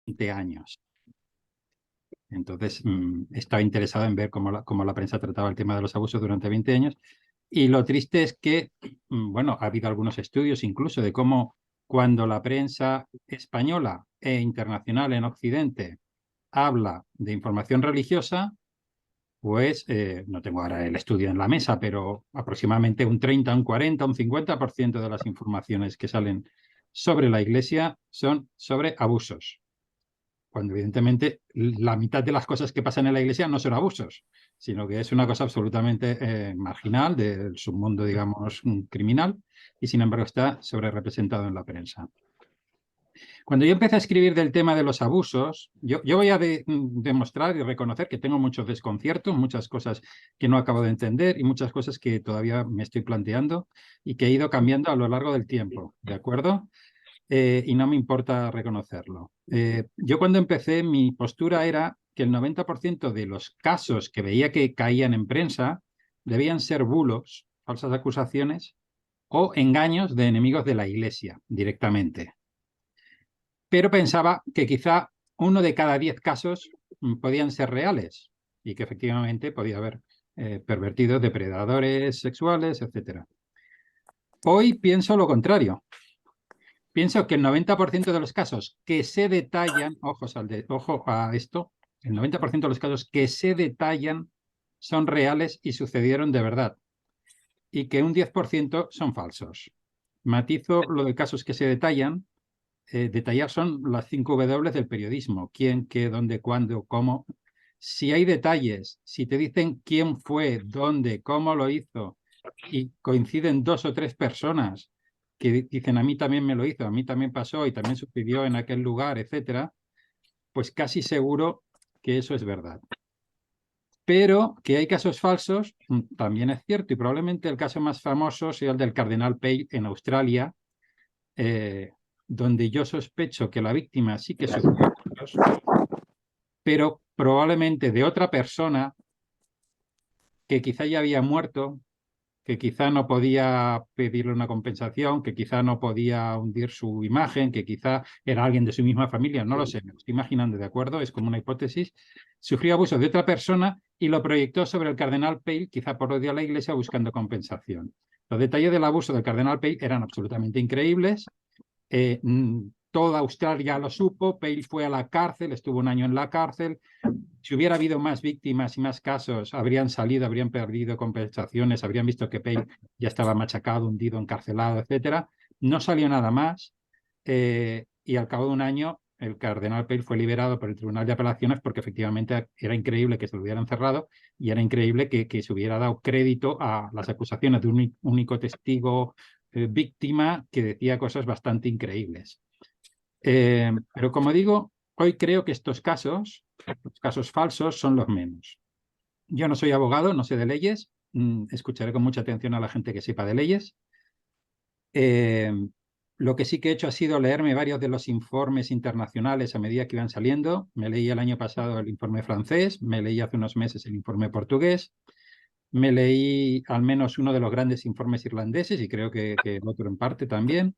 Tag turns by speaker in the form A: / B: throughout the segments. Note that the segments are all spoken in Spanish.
A: 20 años. Entonces, estaba interesado en ver cómo la prensa trataba el tema de los abusos durante 20 años. Y lo triste es que, bueno, ha habido algunos estudios incluso de cómo cuando la prensa española e internacional en Occidente habla de información religiosa, pues no tengo ahora el estudio en la mesa, pero aproximadamente un 30, un 40, un 50% de las informaciones que salen sobre la Iglesia son sobre abusos, cuando evidentemente la mitad de las cosas que pasan en la Iglesia no son abusos, sino que es una cosa absolutamente marginal del submundo, digamos, criminal, y sin embargo está sobre representado en la prensa. Cuando yo empecé a escribir del tema de los abusos, yo voy a demostrar y reconocer que tengo muchos desconciertos, muchas cosas que no acabo de entender y muchas cosas que todavía me estoy planteando y que he ido cambiando a lo largo del tiempo, ¿de acuerdo? Y no me importa reconocerlo. Yo cuando empecé, mi postura era que el 90% de los casos que veía que caían en prensa debían ser bulos, falsas acusaciones o engaños de enemigos de la Iglesia directamente. Pero pensaba que quizá uno de cada 10 casos podían ser reales y que efectivamente podía haber pervertidos, depredadores sexuales, etc. Hoy pienso lo contrario. Pienso que el 90% de los casos que se detallan, ojo a esto, el 90% de los casos que se detallan son reales y sucedieron de verdad, y que un 10% son falsos. Matizo lo de casos que se detallan. Detallar son las 5 W del periodismo: quién, qué, dónde, cuándo, cómo. Si hay detalles, si te dicen quién fue, dónde, cómo lo hizo, y coinciden 2 o 3 personas que dicen a mí también me lo hizo, a mí también pasó y también sucedió en aquel lugar, etcétera, pues casi seguro que eso es verdad. Pero que hay casos falsos, también es cierto, y probablemente el caso más famoso sea el del cardenal Pale en Australia, donde yo sospecho que la víctima sí que sufrió abusos, pero probablemente de otra persona que quizá ya había muerto, que quizá no podía pedirle una compensación, que quizá no podía hundir su imagen, que quizá era alguien de su misma familia, no lo sé, me lo estoy imaginando, ¿de acuerdo? Es como una hipótesis. Sufrió abuso de otra persona y lo proyectó sobre el cardenal Pale, quizá por odio a la Iglesia, buscando compensación. Los detalles del abuso del cardenal Pale eran absolutamente increíbles. Toda Australia lo supo. Pale fue a la cárcel, estuvo un año en la cárcel. Si hubiera habido más víctimas y más casos, habrían salido, habrían perdido compensaciones, habrían visto que Pale ya estaba machacado, hundido, encarcelado, etcétera. No salió nada más, y al cabo de un año el cardenal Pale fue liberado por el Tribunal de Apelaciones porque efectivamente era increíble que se lo hubieran cerrado y era increíble que se hubiera dado crédito a las acusaciones de un único testigo víctima que decía cosas bastante increíbles. Pero como digo, hoy creo que estos casos, los casos falsos, son los menos. Yo no soy abogado, no sé de leyes, escucharé con mucha atención a la gente que sepa de leyes. Lo que sí que he hecho ha sido leerme varios de los informes internacionales a medida que iban saliendo. Me leí el año pasado el informe francés, me leí hace unos meses el informe portugués, me leí al menos uno de los grandes informes irlandeses y creo que el otro en parte también.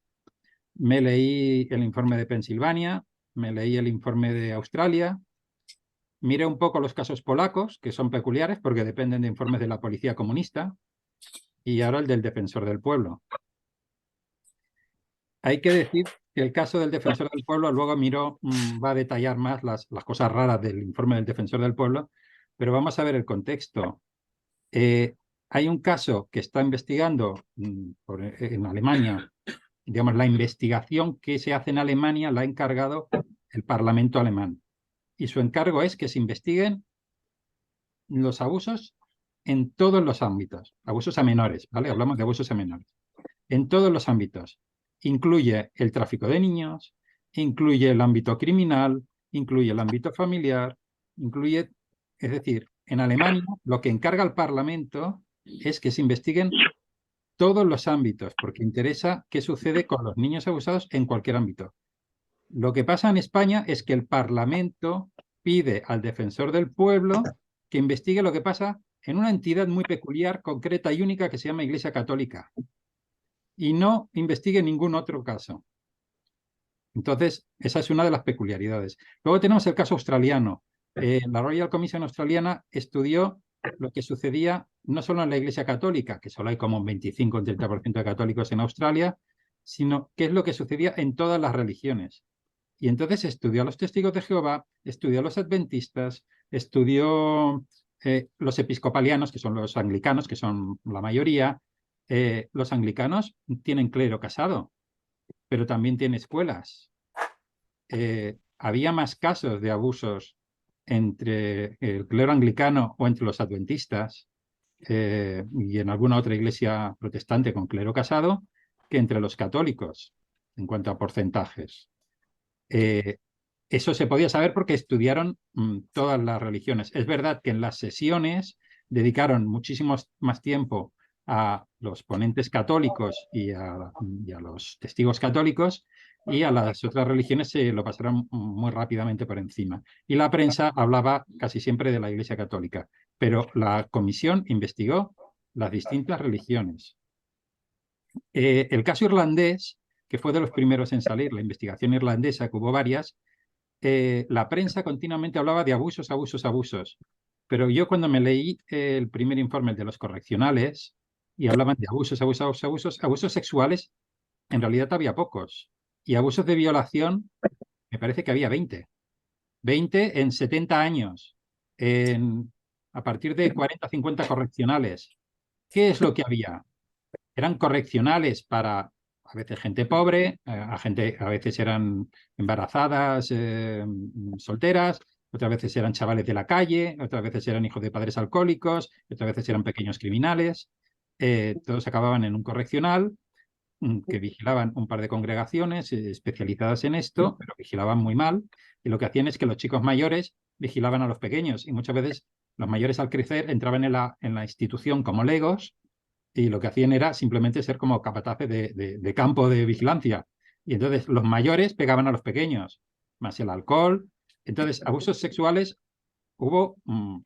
A: Me leí el informe de Pensilvania, me leí el informe de Australia, miré un poco los casos polacos, que son peculiares porque dependen de informes de la policía comunista, y ahora el del defensor del pueblo. Hay que decir que el caso del defensor del pueblo luego va a detallar más las cosas raras del informe del defensor del pueblo, pero vamos a ver el contexto. Hay un caso que está investigando en Alemania. Digamos, la investigación que se hace en Alemania la ha encargado el Parlamento alemán. Y su encargo es que se investiguen los abusos en todos los ámbitos. Abusos a menores, ¿vale? Hablamos de abusos a menores. En todos los ámbitos. Incluye el tráfico de niños, incluye el ámbito criminal, incluye el ámbito familiar, es decir, en Alemania lo que encarga el Parlamento es que se investiguen todos los ámbitos, porque interesa qué sucede con los niños abusados en cualquier ámbito. Lo que pasa en España es que el Parlamento pide al defensor del pueblo que investigue lo que pasa en una entidad muy peculiar, concreta y única que se llama Iglesia Católica, y no investigue ningún otro caso. Entonces, esa es una de las peculiaridades. Luego tenemos el caso australiano. La Royal Commission australiana estudió lo que sucedía no solo en la Iglesia Católica, que solo hay como un 25 o un 30% de católicos en Australia, sino qué es lo que sucedía en todas las religiones. Y entonces estudió a los testigos de Jehová, estudió a los adventistas, estudió los episcopalianos, que son los anglicanos, que son la mayoría. Los anglicanos tienen clero casado, pero también tienen escuelas. Había más casos de abusos entre el clero anglicano o entre los adventistas y en alguna otra iglesia protestante con clero casado que entre los católicos en cuanto a porcentajes. Eso se podía saber porque estudiaron todas las religiones. Es verdad que en las sesiones dedicaron muchísimo más tiempo a los ponentes católicos y a los testigos católicos, y a las otras religiones se lo pasaron muy rápidamente por encima. Y la prensa hablaba casi siempre de la Iglesia Católica, pero la comisión investigó las distintas religiones. El caso irlandés, que fue de los primeros en salir, la investigación irlandesa, que hubo varias, la prensa continuamente hablaba de abusos, abusos, abusos. Pero yo cuando me leí el primer informe de los correccionales y hablaban de abusos, abusos, abusos, abusos sexuales, en realidad había pocos. Y abusos de violación, me parece que había 20. 20 en 70 años, a partir de 40, 50 correccionales. ¿Qué es lo que había? Eran correccionales para a veces gente pobre, a veces eran embarazadas, solteras, otras veces eran chavales de la calle, otras veces eran hijos de padres alcohólicos, otras veces eran pequeños criminales. Todos acababan en un correccional que vigilaban un par de congregaciones especializadas en esto, pero vigilaban muy mal. Y lo que hacían es que los chicos mayores vigilaban a los pequeños, y muchas veces los mayores al crecer entraban en la institución como legos, y lo que hacían era simplemente ser como capataces de campo de vigilancia. Y entonces los mayores pegaban a los pequeños, más el alcohol. Entonces, abusos sexuales pero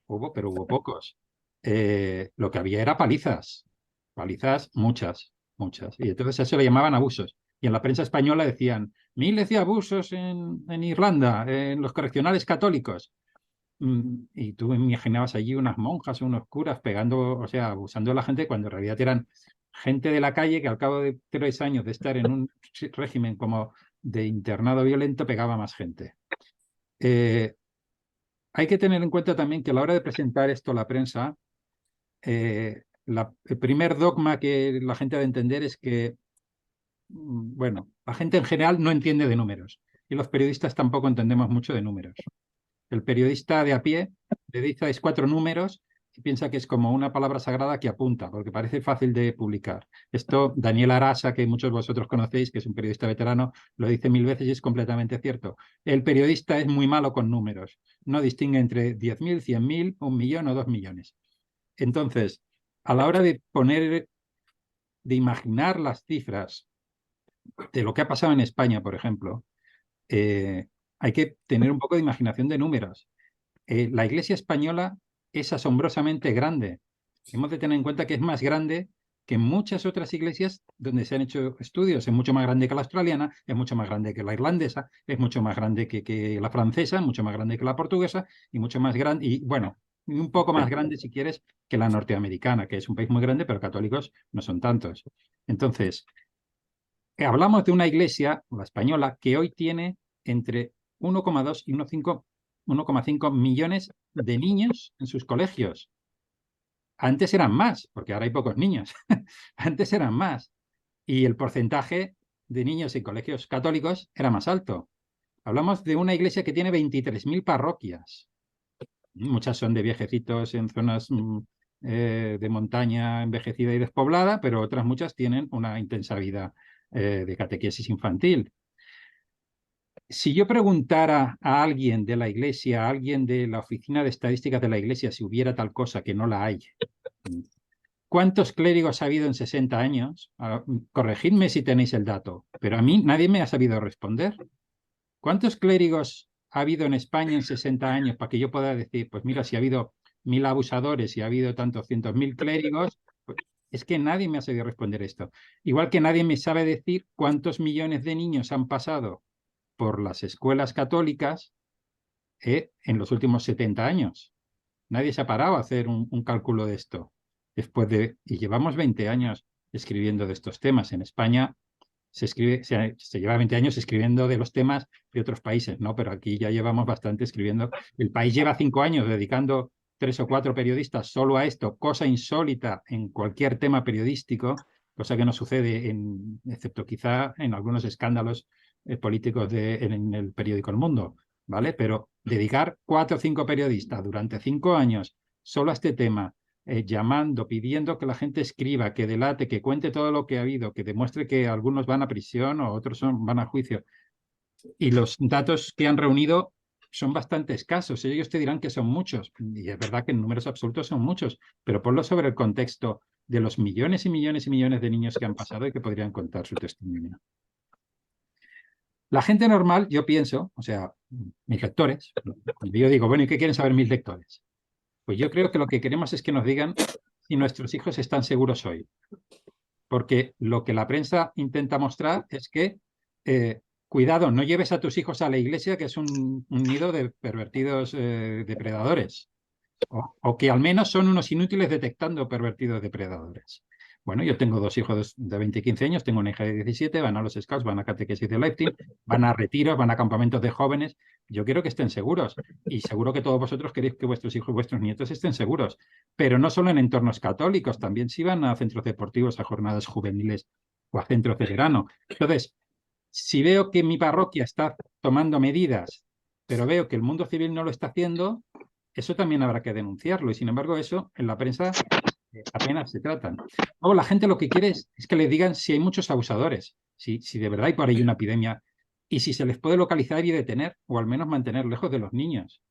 A: hubo pocos. Lo que había era palizas, palizas muchas, muchas. Y entonces a eso le llamaban abusos. Y en la prensa española decían, miles de abusos en Irlanda, en los correccionales católicos. Y tú imaginabas allí unas monjas o unos curas pegando, o sea, abusando de la gente, cuando en realidad eran gente de la calle que al cabo de 3 años de estar en un régimen como de internado violento pegaba más gente. Hay que tener en cuenta también que a la hora de presentar esto a la prensa, el primer dogma que la gente ha de entender es que, bueno, la gente en general no entiende de números, y los periodistas tampoco entendemos mucho de números. El periodista de a pie le dice 4 números y piensa que es como una palabra sagrada que apunta, porque parece fácil de publicar. Esto Daniel Arasa, que muchos de vosotros conocéis, que es un periodista veterano, lo dice 1000 veces y es completamente cierto. El periodista es muy malo con números. No distingue entre 10.000, 100.000, 1.000.000 o 2 millones. Entonces, a la hora de imaginar las cifras de lo que ha pasado en España, por ejemplo, hay que tener un poco de imaginación de números. La Iglesia española es asombrosamente grande. Hemos de tener en cuenta que es más grande que muchas otras iglesias donde se han hecho estudios. Es mucho más grande que la australiana, es mucho más grande que la irlandesa, es mucho más grande que la francesa, mucho más grande que la portuguesa, y mucho más grande, y bueno, un poco más grande, si quieres, que la norteamericana, que es un país muy grande, pero católicos no son tantos. Entonces, hablamos de una iglesia, la española, que hoy tiene entre 1,2 y 1,5 millones de niños en sus colegios. Antes eran más, porque ahora hay pocos niños. Antes eran más. Y el porcentaje de niños en colegios católicos era más alto. Hablamos de una iglesia que tiene 23.000 parroquias. Muchas son de viejecitos en zonas de montaña envejecida y despoblada, pero otras muchas tienen una intensa vida de catequesis infantil. Si yo preguntara a alguien de la iglesia, a alguien de la oficina de estadísticas de la iglesia, si hubiera tal cosa, que no la hay, ¿cuántos clérigos ha habido en 60 años? Corregidme si tenéis el dato, pero a mí nadie me ha sabido responder. ¿Cuántos clérigos ha habido en España en 60 años para que yo pueda decir, pues mira, si ha habido 1000 abusadores y ha habido tantos cientos mil clérigos? Pues es que nadie me ha sabido responder esto. Igual que nadie me sabe decir cuántos millones de niños han pasado por las escuelas católicas en los últimos 70 años. Nadie se ha parado a hacer un cálculo de esto. Y llevamos 20 años escribiendo de estos temas. En España se lleva 20 años escribiendo de los temas de otros países, ¿no? Pero aquí ya llevamos bastante escribiendo. El país lleva 5 años dedicando 3 o 4 periodistas solo a esto, cosa insólita en cualquier tema periodístico, cosa que no sucede, excepto quizá en algunos escándalos políticos en el periódico El Mundo, ¿vale? Pero dedicar 4 o 5 periodistas durante 5 años solo a este tema, llamando, pidiendo que la gente escriba, que delate, que cuente todo lo que ha habido, que demuestre que algunos van a prisión o otros van a juicio. Y los datos que han reunido son bastante escasos. Ellos te dirán que son muchos, y es verdad que en números absolutos son muchos, pero ponlo sobre el contexto de los millones y millones y millones de niños que han pasado y que podrían contar su testimonio. La gente normal, yo pienso, o sea, mis lectores, yo digo, bueno, ¿y qué quieren saber mis lectores? Pues yo creo que lo que queremos es que nos digan si nuestros hijos están seguros hoy. Porque lo que la prensa intenta mostrar es que, cuidado, no lleves a tus hijos a la iglesia, que es un nido de pervertidos depredadores. O que al menos son unos inútiles detectando pervertidos depredadores. Bueno, yo tengo 2 hijos de 20 y 15 años, tengo una hija de 17, van a los scouts, van a catequesis de Life Team, van a retiros, van a campamentos de jóvenes. Yo quiero que estén seguros y seguro que todos vosotros queréis que vuestros hijos y vuestros nietos estén seguros, pero no solo en entornos católicos, también si van a centros deportivos, a jornadas juveniles o a centros de verano. Entonces, si veo que mi parroquia está tomando medidas, pero veo que el mundo civil no lo está haciendo, eso también habrá que denunciarlo. Y sin embargo, eso en la prensa apenas se tratan. Luego la gente lo que quiere es que le digan si hay muchos abusadores, si de verdad hay por ahí una epidemia y si se les puede localizar y detener o al menos mantener lejos de los niños.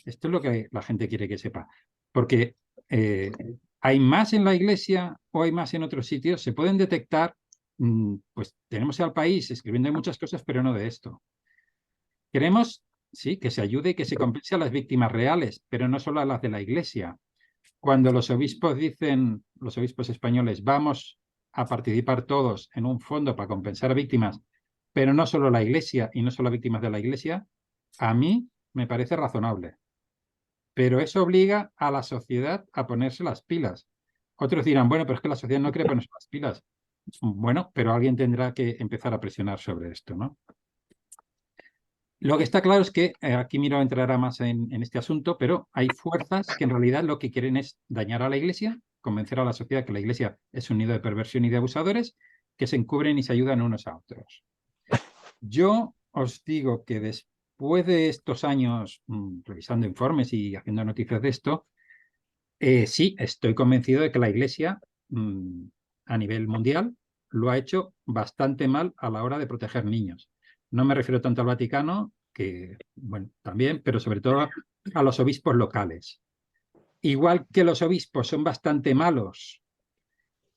A: Esto es lo que la gente quiere que sepa. Porque hay más en la iglesia o hay más en otros sitios, se pueden detectar, pues tenemos al país escribiendo de muchas cosas, pero no de esto. Queremos, sí, que se ayude y que se compense a las víctimas reales, pero no solo a las de la iglesia. Cuando los obispos dicen, los obispos españoles, vamos a participar todos en un fondo para compensar a víctimas, pero no solo la iglesia y no solo a víctimas de la iglesia, a mí me parece razonable. Pero eso obliga a la sociedad a ponerse las pilas. Otros dirán, bueno, pero es que la sociedad no quiere ponerse las pilas. Bueno, pero alguien tendrá que empezar a presionar sobre esto, ¿no? Lo que está claro es que, aquí Miro entrará más en este asunto, pero hay fuerzas que en realidad lo que quieren es dañar a la Iglesia, convencer a la sociedad que la Iglesia es un nido de perversión y de abusadores, que se encubren y se ayudan unos a otros. Yo os digo que después de estos años revisando informes y haciendo noticias de esto, sí, estoy convencido de que la Iglesia a nivel mundial lo ha hecho bastante mal a la hora de proteger niños. No me refiero tanto al Vaticano, que, bueno, también, pero sobre todo a los obispos locales. Igual que los obispos son bastante malos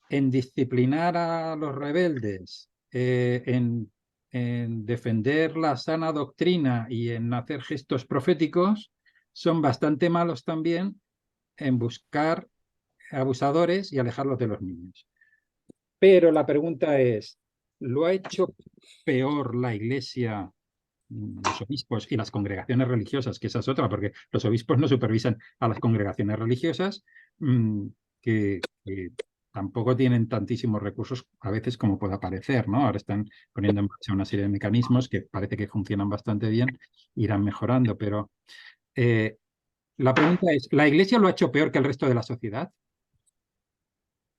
A: en disciplinar a los rebeldes, en defender la sana doctrina y en hacer gestos proféticos, son bastante malos también en buscar abusadores y alejarlos de los niños. Pero la pregunta es, ¿lo ha hecho peor la Iglesia, los obispos y las congregaciones religiosas? Que esa es otra, porque los obispos no supervisan a las congregaciones religiosas, que tampoco tienen tantísimos recursos a veces como pueda parecer, ¿no? Ahora están poniendo en marcha una serie de mecanismos que parece que funcionan bastante bien, irán mejorando, pero la pregunta es, ¿la Iglesia lo ha hecho peor que el resto de la sociedad?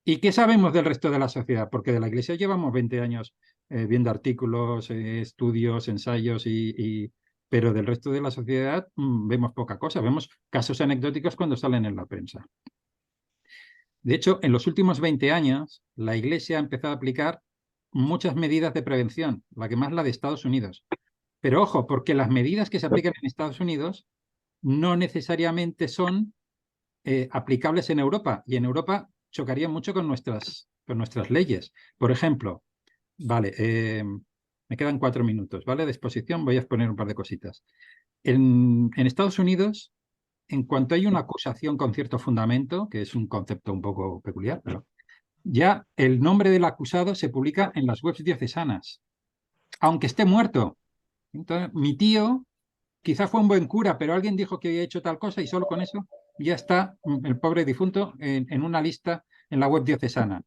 A: ¿Y qué sabemos del resto de la sociedad? Porque de la Iglesia llevamos 20 años viendo artículos, estudios, ensayos, pero del resto de la sociedad vemos poca cosa. Vemos casos anecdóticos cuando salen en la prensa. De hecho, en los últimos 20 años, la Iglesia ha empezado a aplicar muchas medidas de prevención, la que más la de Estados Unidos. Pero ojo, porque las medidas que se aplican en Estados Unidos no necesariamente son aplicables en Europa. Y en Europa chocaría mucho con nuestras leyes. Por ejemplo, vale, me quedan 4 minutos, ¿vale? De exposición voy a exponer un par de cositas. En Estados Unidos, en cuanto hay una acusación con cierto fundamento, que es un concepto un poco peculiar, pero ya el nombre del acusado se publica en las webs diocesanas, aunque esté muerto. Entonces, mi tío quizás fue un buen cura, pero alguien dijo que había hecho tal cosa y solo con eso ya está el pobre difunto en una lista en la web diocesana.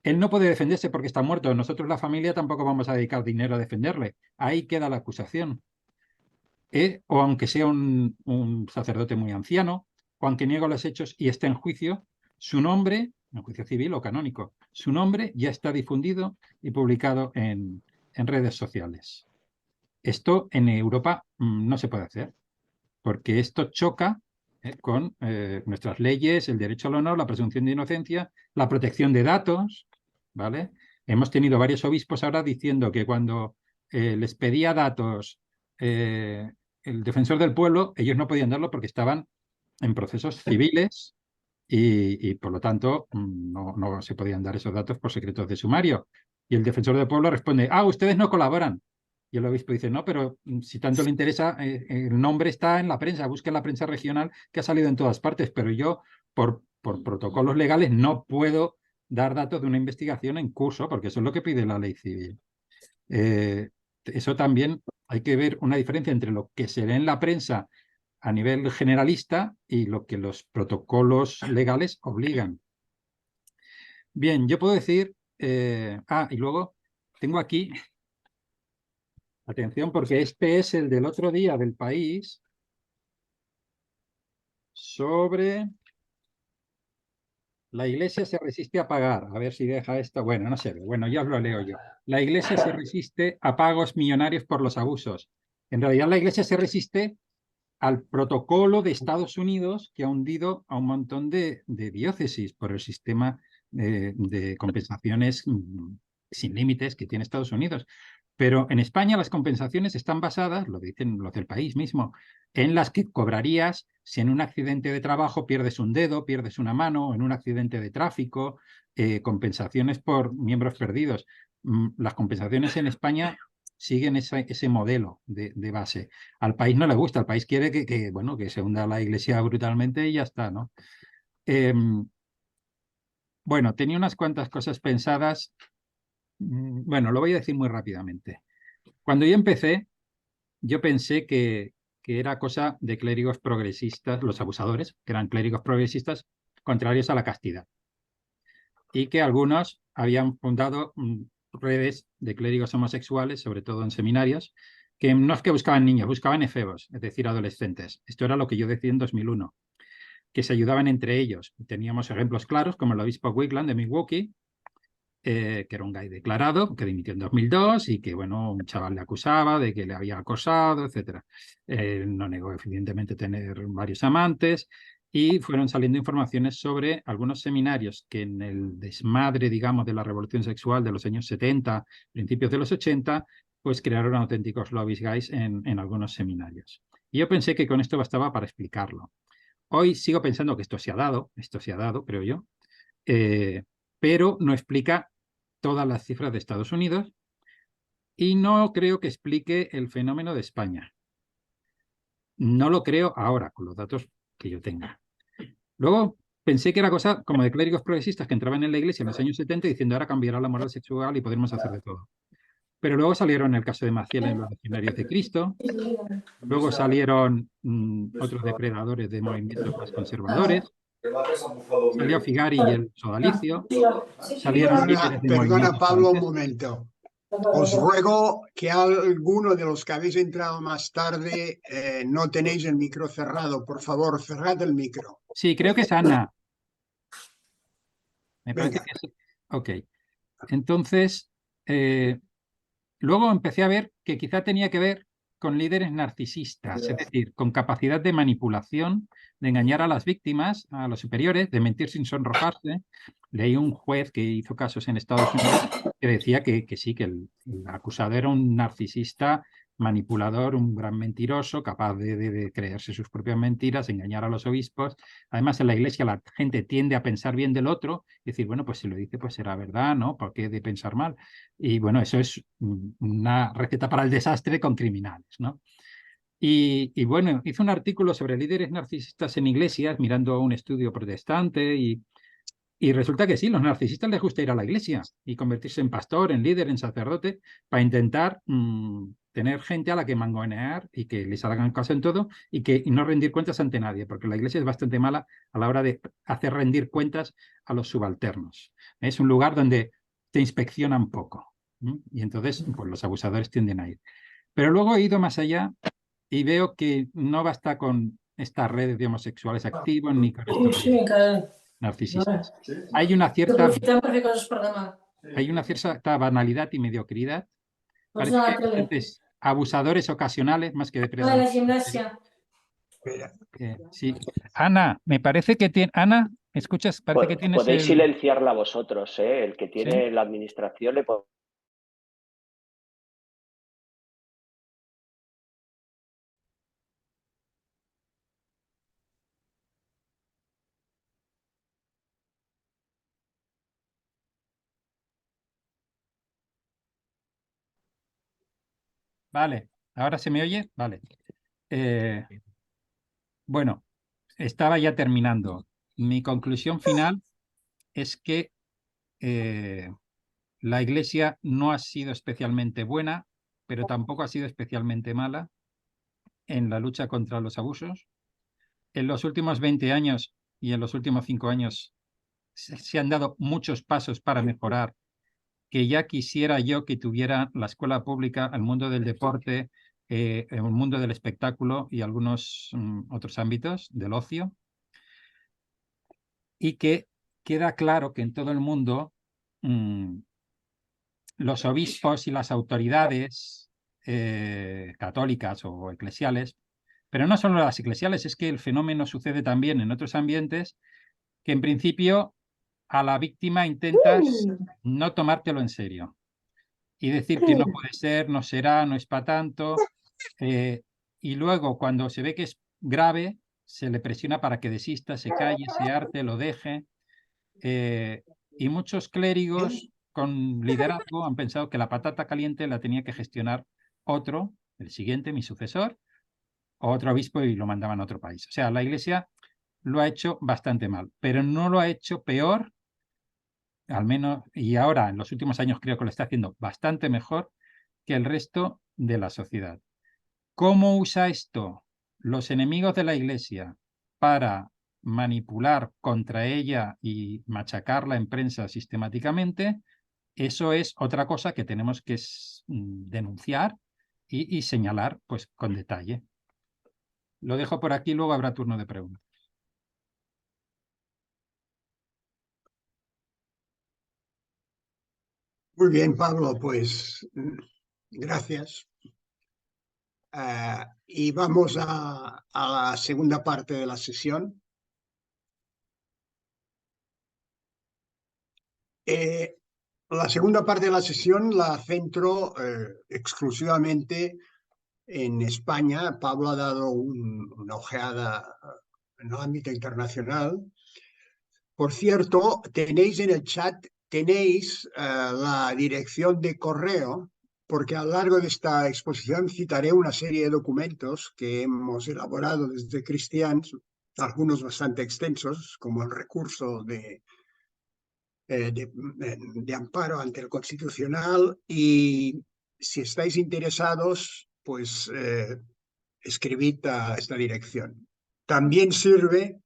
A: Él no puede defenderse porque está muerto. Nosotros, la familia, tampoco vamos a dedicar dinero a defenderle. Ahí queda la acusación. O aunque sea un sacerdote muy anciano, o aunque niegue los hechos y esté en juicio, su nombre, en juicio civil o canónico, su nombre ya está difundido y publicado en redes sociales. Esto en Europa no se puede hacer, porque esto choca con nuestras leyes, el derecho al honor, la presunción de inocencia, la protección de datos, ¿vale? Hemos tenido varios obispos ahora diciendo que cuando les pedía datos el defensor del pueblo, ellos no podían darlo porque estaban en procesos civiles y por lo tanto no se podían dar esos datos por secretos de sumario. Y el defensor del pueblo responde, ustedes no colaboran. Y el obispo dice, no, pero si tanto le interesa, el nombre está en la prensa, busque en la prensa regional que ha salido en todas partes, pero yo por protocolos legales no puedo dar datos de una investigación en curso, porque eso es lo que pide la ley civil. Eso también hay que ver una diferencia entre lo que se lee en la prensa a nivel generalista y lo que los protocolos legales obligan. Bien, yo puedo decir, y luego tengo aquí, atención, porque este es el del otro día del País, sobre la Iglesia se resiste a pagar. A ver si deja esto. Bueno, no sé, bueno, ya os lo leo yo. La Iglesia se resiste a pagos millonarios por los abusos. En realidad la Iglesia se resiste al protocolo de Estados Unidos que ha hundido a un montón de diócesis por el sistema de compensaciones sin límites que tiene Estados Unidos. Pero en España las compensaciones están basadas, lo dicen los del País mismo, en las que cobrarías si en un accidente de trabajo pierdes un dedo, pierdes una mano, o en un accidente de tráfico, compensaciones por miembros perdidos. Las compensaciones en España siguen ese modelo de base. Al país no le gusta, al país quiere bueno, que se hunda la Iglesia brutalmente y ya está, ¿no? Bueno, tenía unas cuantas cosas pensadas. Bueno, lo voy a decir muy rápidamente. Cuando yo empecé, yo pensé que era cosa de clérigos progresistas, los abusadores, que eran clérigos progresistas contrarios a la castidad. Y que algunos habían fundado redes de clérigos homosexuales, sobre todo en seminarios, que no es que buscaban niños, buscaban efebos, es decir, adolescentes. Esto era lo que yo decía en 2001, que se ayudaban entre ellos. Teníamos ejemplos claros, como el obispo Wigland de Milwaukee, que era un gay declarado, que dimitió en 2002 y que, bueno, un chaval le acusaba de que le había acosado, etc. No negó, evidentemente, tener varios amantes y fueron saliendo informaciones sobre algunos seminarios que en el desmadre, digamos, de la revolución sexual de los años 70, principios de los 80, pues crearon auténticos lobbies gays en algunos seminarios. Y yo pensé que con esto bastaba para explicarlo. Hoy sigo pensando que esto se ha dado, creo yo, pero no explica todas las cifras de Estados Unidos y no creo que explique el fenómeno de España. No lo creo ahora, con los datos que yo tenga. Luego pensé que era cosa como de clérigos progresistas que entraban en la iglesia en los años 70 diciendo ahora cambiará la moral sexual y podremos hacer de todo. Pero luego salieron el caso de Maciel en los Legionarios de Cristo, luego salieron otros depredadores de movimientos más conservadores, salió Figari y el sodalicio, salieron líderes de
B: Perdona,
A: movimientos
B: Pablo, un
A: franceses.
B: momento. Os ruego que alguno de los que habéis entrado más tarde no tenéis el micro cerrado. Por favor, cerrad el micro.
A: Sí, creo que es Ana. Me parece
B: Venga.
A: que es. Ok. Entonces, luego empecé a ver que quizá tenía que ver con líderes narcisistas, es decir, con capacidad de manipulación, de engañar a las víctimas, a los superiores, de mentir sin sonrojarse. Leí un juez que hizo casos en Estados Unidos que decía que sí, que el acusado era un narcisista manipulador, un gran mentiroso, capaz de creerse sus propias mentiras, engañar a los obispos. Además, en la iglesia la gente tiende a pensar bien del otro y decir, bueno, pues si lo dice, pues será verdad, ¿no? ¿Por qué de pensar mal? Y bueno, eso es una receta para el desastre con criminales, ¿no? Y bueno, hice un artículo sobre líderes narcisistas en iglesias, mirando un estudio protestante y resulta que sí, los narcisistas les gusta ir a la iglesia y convertirse en pastor, en líder, en sacerdote, para intentar tener gente a la que mangonear y que les hagan caso en todo y no rendir cuentas ante nadie, porque la Iglesia es bastante mala a la hora de hacer rendir cuentas a los subalternos. Es un lugar donde te inspeccionan poco, ¿no? Y entonces pues, los abusadores tienden a ir. Pero luego he ido más allá y veo que no basta con estas redes de homosexuales activos ni con estos narcisistas. Hay una cierta banalidad y mediocridad. Parece que hay bastantes abusadores ocasionales más que depredadores. Sí. Ana, me parece que tiene. Ana, ¿escuchas? Parece que tienes
C: Podéis silenciarla vosotros, ¿eh? El que tiene
A: ¿Sí?
C: la administración le puede...
A: Vale, ¿ahora se me oye? Vale. Bueno, estaba ya terminando. Mi conclusión final es que la Iglesia no ha sido especialmente buena, pero tampoco ha sido especialmente mala en la lucha contra los abusos. En los últimos 20 años y en los últimos 5 años se han dado muchos pasos para mejorar, que ya quisiera yo que tuviera la escuela pública, el mundo del deporte, el mundo del espectáculo y algunos otros ámbitos del ocio, y que queda claro que en todo el mundo los obispos y las autoridades católicas o eclesiales, pero no solo las eclesiales, es que el fenómeno sucede también en otros ambientes, que en principio a la víctima intentas no tomártelo en serio y decir que no puede ser, no será, no es para tanto, y luego cuando se ve que es grave, se le presiona para que desista, se calle, se harte, lo deje. Y muchos clérigos con liderazgo han pensado que la patata caliente la tenía que gestionar otro, el siguiente, mi sucesor, o otro obispo y lo mandaban a otro país. O sea, la Iglesia lo ha hecho bastante mal, pero no lo ha hecho peor, al menos, y ahora en los últimos años creo que lo está haciendo bastante mejor que el resto de la sociedad. ¿Cómo usa esto los enemigos de la Iglesia para manipular contra ella y machacarla en prensa sistemáticamente? Eso es otra cosa que tenemos que denunciar y señalar pues, con detalle. Lo dejo por aquí, luego habrá turno de preguntas.
B: Muy bien, Pablo, pues gracias. Y vamos a la segunda parte de la sesión. La segunda parte de la sesión la centro exclusivamente en España. Pablo ha dado una ojeada en el ámbito internacional. Por cierto, tenéis en el chat, tenéis la dirección de correo, porque a lo largo de esta exposición citaré una serie de documentos que hemos elaborado desde Christians, algunos bastante extensos, como el recurso de amparo ante el Constitucional, y si estáis interesados, pues escribid a esta dirección. También sirve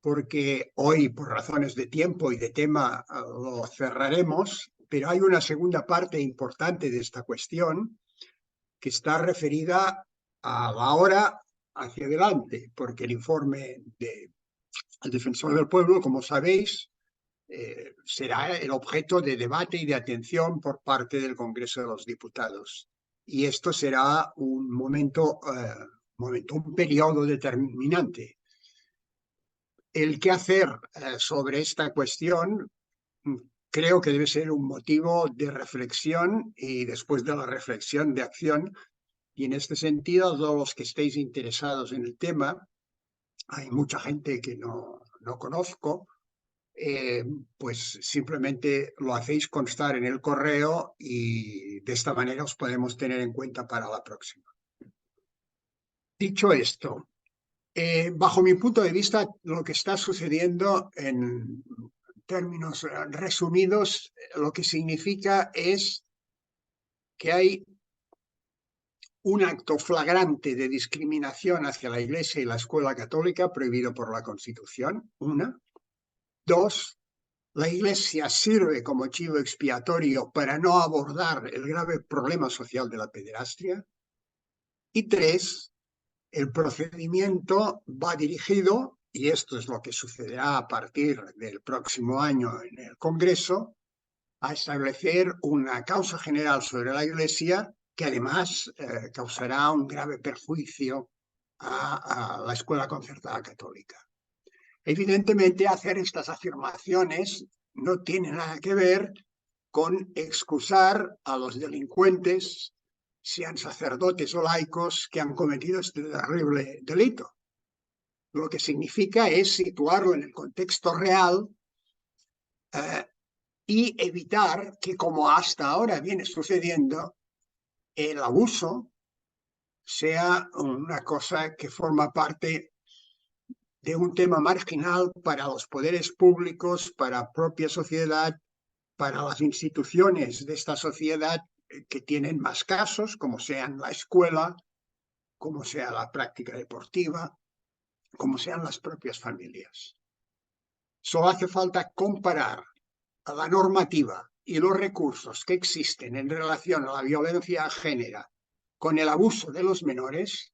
B: porque hoy, por razones de tiempo y de tema, lo cerraremos, pero hay una segunda parte importante de esta cuestión que está referida a la hora hacia adelante, porque el informe del Defensor del Pueblo, como sabéis, será el objeto de debate y de atención por parte del Congreso de los Diputados. Y esto será un un periodo determinante. El qué hacer sobre esta cuestión creo que debe ser un motivo de reflexión y después de la reflexión de acción. Y en este sentido, todos los que estéis interesados en el tema, hay mucha gente que no conozco, pues simplemente lo hacéis constar en el correo y de esta manera os podemos tener en cuenta para la próxima. Dicho esto, bajo mi punto de vista, lo que está sucediendo en términos resumidos, lo que significa es que hay un acto flagrante de discriminación hacia la Iglesia y la escuela católica prohibido por la Constitución, una. Dos, la Iglesia sirve como chivo expiatorio para no abordar el grave problema social de la pederastia. Y tres, el procedimiento va dirigido, y esto es lo que sucederá a partir del próximo año en el Congreso, a establecer una causa general sobre la Iglesia que además causará un grave perjuicio a la escuela concertada católica. Evidentemente, hacer estas afirmaciones no tiene nada que ver con excusar a los delincuentes, sean sacerdotes o laicos, que han cometido este terrible delito. Lo que significa es situarlo en el contexto real y evitar que, como hasta ahora viene sucediendo, el abuso sea una cosa que forma parte de un tema marginal para los poderes públicos, para la propia sociedad, para las instituciones de esta sociedad que tienen más casos, como sean la escuela, como sea la práctica deportiva, como sean las propias familias. Solo hace falta comparar a la normativa y los recursos que existen en relación a la violencia de género con el abuso de los menores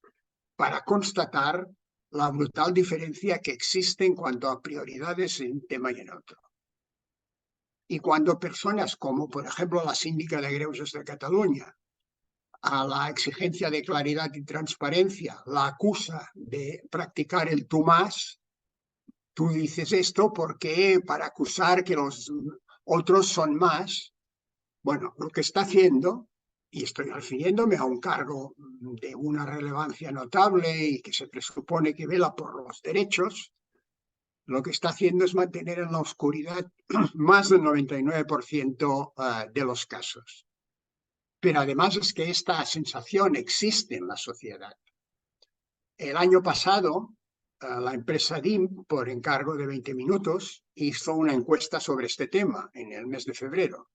B: para constatar la brutal diferencia que existe en cuanto a prioridades en un tema y en otro. Y cuando personas como, por ejemplo, la síndica de Greuges de Cataluña, a la exigencia de claridad y transparencia, la acusa de practicar el tú más, tú dices esto porque para acusar que los otros son más. Bueno, lo que está haciendo, y estoy refiriéndome a un cargo de una relevancia notable y que se presupone que vela por los derechos, lo que está haciendo es mantener en la oscuridad más del 99% de los casos. Pero además es que esta sensación existe en la sociedad. El año pasado, la empresa DIM, por encargo de 20 Minutos, hizo una encuesta sobre este tema en el mes de febrero.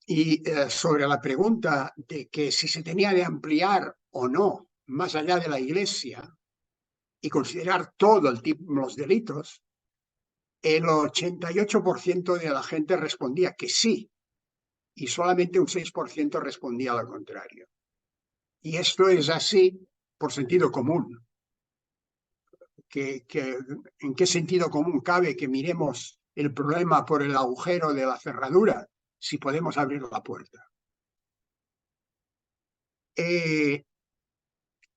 B: Y sobre la pregunta de que si se tenía de ampliar o no más allá de la Iglesia y considerar todo el tipo, los delitos, el 88% de la gente respondía que sí y solamente un 6% respondía lo contrario. Y esto es así por sentido común. ¿En qué sentido común cabe que miremos el problema por el agujero de la cerradura si podemos abrir la puerta?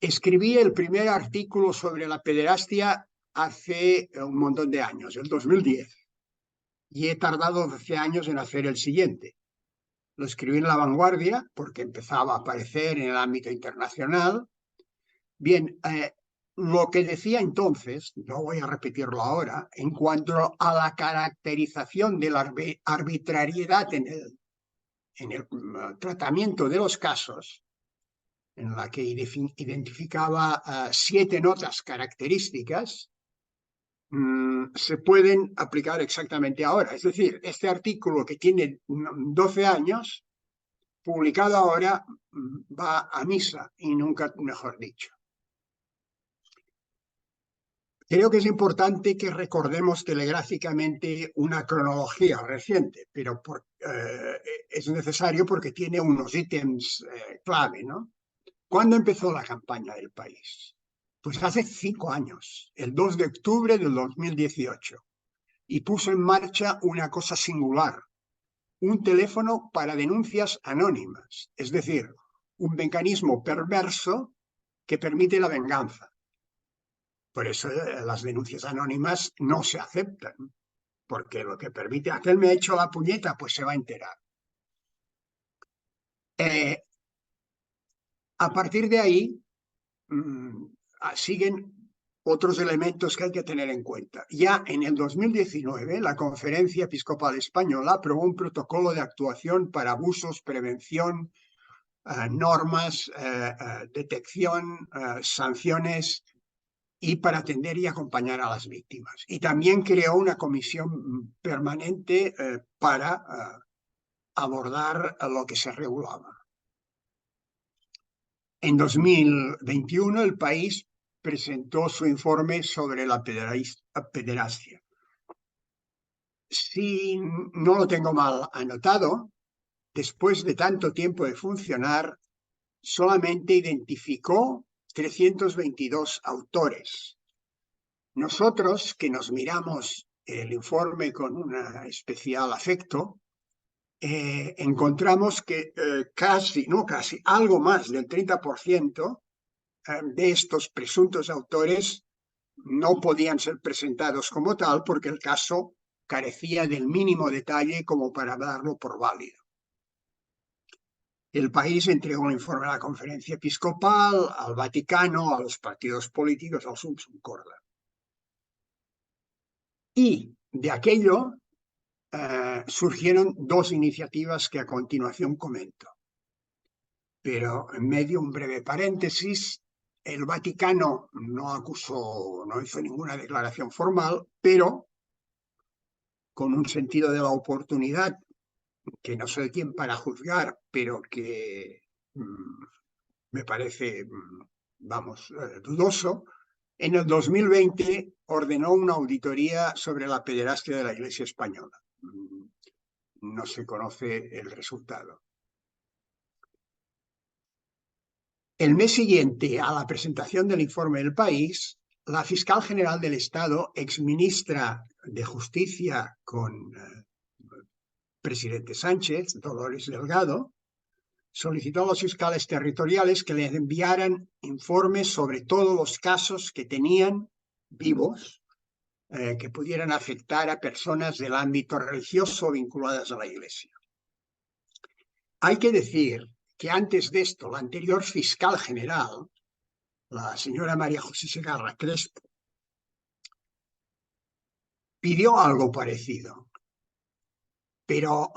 B: Escribí el primer artículo sobre la pederastia hace un montón de años, el 2010, y he tardado 12 años en hacer el siguiente. Lo escribí en La Vanguardia porque empezaba a aparecer en el ámbito internacional. Bien, lo que decía entonces, no voy a repetirlo ahora, en cuanto a la caracterización de la arbitrariedad en el tratamiento de los casos, en la que identificaba 7 notas características, se pueden aplicar exactamente ahora. Es decir, este artículo que tiene 12 años, publicado ahora, va a misa y nunca mejor dicho. Creo que es importante que recordemos telegráficamente una cronología reciente, pero es necesario porque tiene unos ítems clave, ¿no? ¿Cuándo empezó la campaña del país? Pues hace 5 años, el 2 de octubre del 2018, y puso en marcha una cosa singular, un teléfono para denuncias anónimas, es decir, un mecanismo perverso que permite la venganza. Por eso las denuncias anónimas no se aceptan, porque lo que permite, aquel me ha hecho la puñeta, pues se va a enterar. A partir de ahí, siguen otros elementos que hay que tener en cuenta. Ya en el 2019, la Conferencia Episcopal Española aprobó un protocolo de actuación para abusos, prevención, normas, detección, sanciones y para atender y acompañar a las víctimas. Y también creó una comisión permanente para abordar lo que se regulaba. En 2021 el país presentó su informe sobre la pederastia. Si no lo tengo mal anotado, después de tanto tiempo de funcionar, solamente identificó 322 autores. Nosotros, que nos miramos el informe con un especial afecto, encontramos que algo más del 30% de estos presuntos autores no podían ser presentados como tal porque el caso carecía del mínimo detalle como para darlo por válido. El país entregó un informe a la Conferencia Episcopal, al Vaticano, a los partidos políticos, al Supremo Corte. Y de aquello surgieron dos iniciativas que a continuación comento. Pero en medio un breve paréntesis, el Vaticano no hizo ninguna declaración formal, pero con un sentido de la oportunidad, que no soy quien para juzgar, pero que me parece, dudoso, en el 2020 ordenó una auditoría sobre la pederastia de la Iglesia española. No se conoce el resultado. El mes siguiente a la presentación del informe del país, la fiscal general del Estado, exministra de Justicia con presidente Sánchez, Dolores Delgado, solicitó a los fiscales territoriales que les enviaran informes sobre todos los casos que tenían vivos que pudieran afectar a personas del ámbito religioso vinculadas a la Iglesia. Hay que decir que antes de esto, la anterior fiscal general, la señora María José Segarra Crespo, pidió algo parecido, pero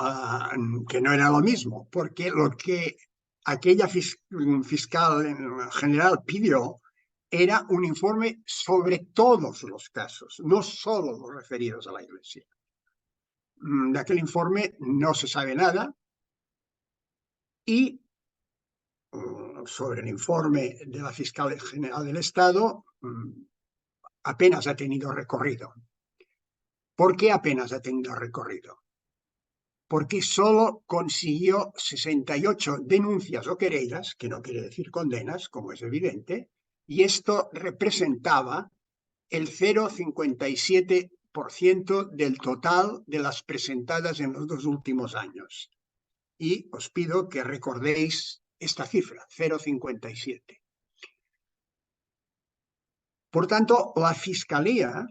B: que no era lo mismo, porque lo que aquella fiscal general pidió era un informe sobre todos los casos, no solo los referidos a la Iglesia. De aquel informe no se sabe nada y sobre el informe de la fiscal general del Estado apenas ha tenido recorrido. ¿Por qué apenas ha tenido recorrido? Porque solo consiguió 68 denuncias o querellas, que no quiere decir condenas, como es evidente, y esto representaba el 0,57% del total de las presentadas en los 2 últimos años. Y os pido que recordéis esta cifra, 0,57. Por tanto, la Fiscalía,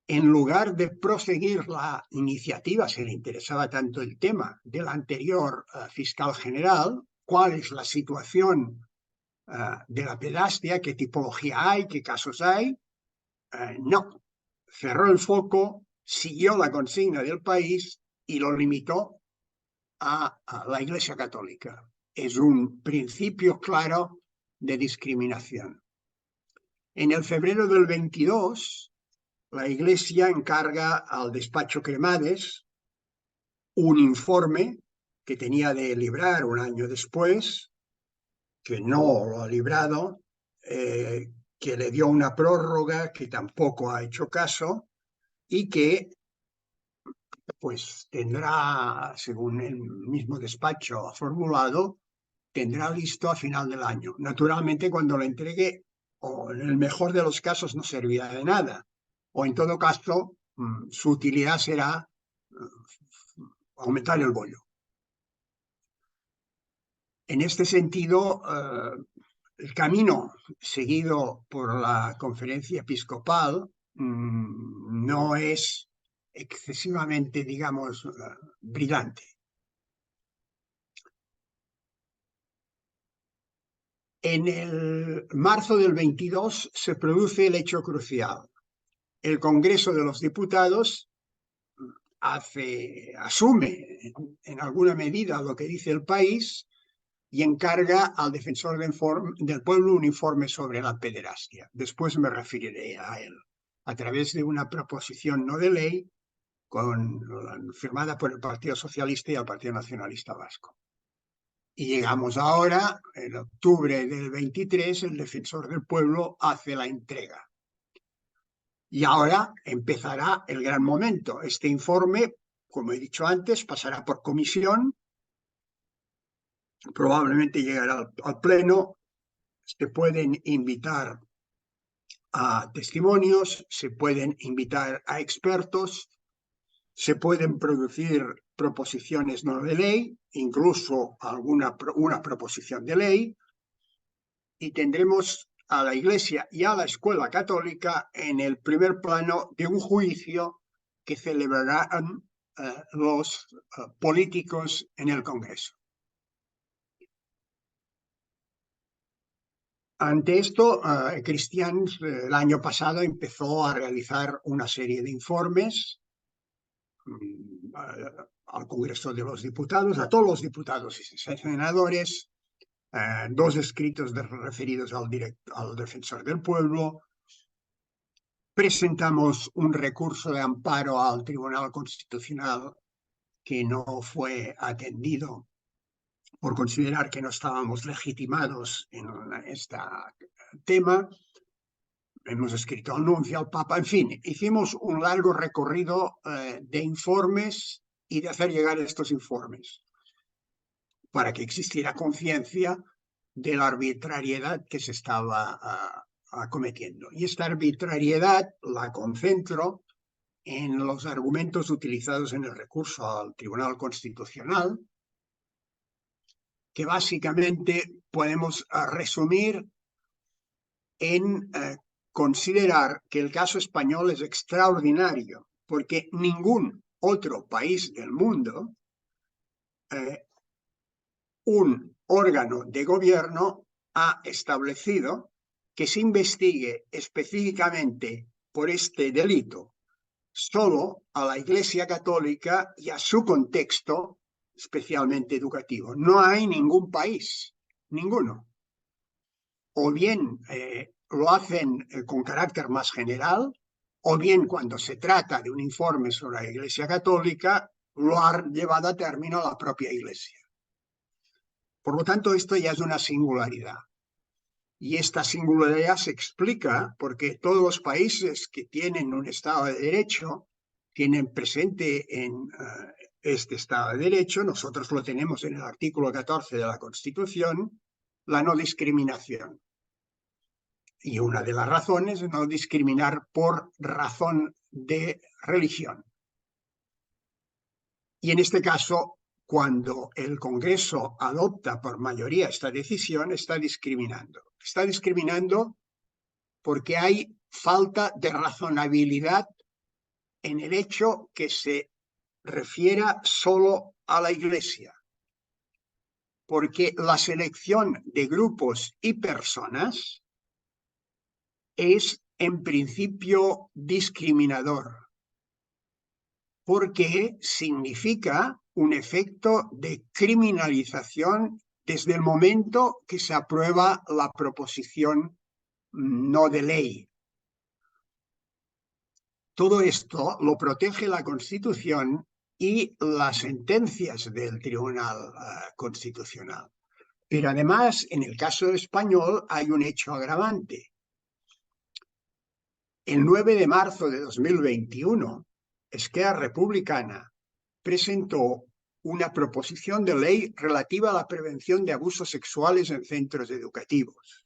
B: en lugar de proseguir la iniciativa, si le interesaba tanto el tema del anterior fiscal general, cuál es la situación de la pederastia, qué tipología hay, qué casos hay, no. Cerró el foco, siguió la consigna del país y lo limitó a la Iglesia Católica. Es un principio claro de discriminación. En el febrero del 22, la Iglesia encarga al despacho Cremades un informe que tenía de librar un año después, que no lo ha librado, que le dio una prórroga que tampoco ha hecho caso y que pues tendrá, según el mismo despacho ha formulado, tendrá listo a final del año. Naturalmente, cuando lo entregue, o en el mejor de los casos, no servirá de nada. O en todo caso, su utilidad será aumentar el bollo. En este sentido, el camino seguido por la Conferencia Episcopal no es excesivamente, digamos, brillante. En el marzo del 22 se produce el hecho crucial. El Congreso de los Diputados asume en alguna medida lo que dice el país y encarga al defensor del pueblo un informe sobre la pederastia. Después me referiré a él, a través de una proposición no de ley firmada por el Partido Socialista y el Partido Nacionalista Vasco. Y llegamos ahora, en octubre del 23, el Defensor del Pueblo hace la entrega. Y ahora empezará el gran momento. Este informe, como he dicho antes, pasará por comisión, probablemente llegará al Pleno, se pueden invitar a testimonios, se pueden invitar a expertos, se pueden producir proposiciones no de ley, incluso una proposición de ley, y tendremos a la Iglesia y a la Escuela Católica en el primer plano de un juicio que celebrarán los políticos en el Congreso. Ante esto, Christians el año pasado empezó a realizar una serie de informes al Congreso de los Diputados, a todos los diputados y senadores, 2 escritos referidos al Defensor del Pueblo. Presentamos un recurso de amparo al Tribunal Constitucional que no fue atendido por considerar que no estábamos legitimados en este tema. Hemos escrito anuncio al Papa, en fin, hicimos un largo recorrido de informes y de hacer llegar estos informes para que existiera conciencia de la arbitrariedad que se estaba acometiendo. Y esta arbitrariedad la concentro en los argumentos utilizados en el recurso al Tribunal Constitucional, que básicamente podemos resumir en considerar que el caso español es extraordinario, porque ningún otro país del mundo, un órgano de gobierno ha establecido que se investigue específicamente por este delito solo a la Iglesia Católica y a su contexto especialmente educativo. No hay ningún país, ninguno. O bien lo hacen con carácter más general, o bien cuando se trata de un informe sobre la Iglesia Católica, lo ha llevado a término la propia Iglesia. Por lo tanto, esto ya es una singularidad. Y esta singularidad se explica porque todos los países que tienen un Estado de Derecho tienen presente en este Estado de Derecho, nosotros lo tenemos en el artículo 14 de la Constitución, la no discriminación. Y una de las razones es no discriminar por razón de religión. Y en este caso, cuando el Congreso adopta por mayoría esta decisión, está discriminando. Está discriminando porque hay falta de razonabilidad en el hecho que se refiera solo a la Iglesia. Porque la selección de grupos y personas es en principio discriminador, porque significa un efecto de criminalización desde el momento que se aprueba la proposición no de ley. Todo esto lo protege la Constitución y las sentencias del Tribunal Constitucional. Pero además, en el caso español hay un hecho agravante. El 9 de marzo de 2021, Esquerra Republicana presentó una proposición de ley relativa a la prevención de abusos sexuales en centros educativos,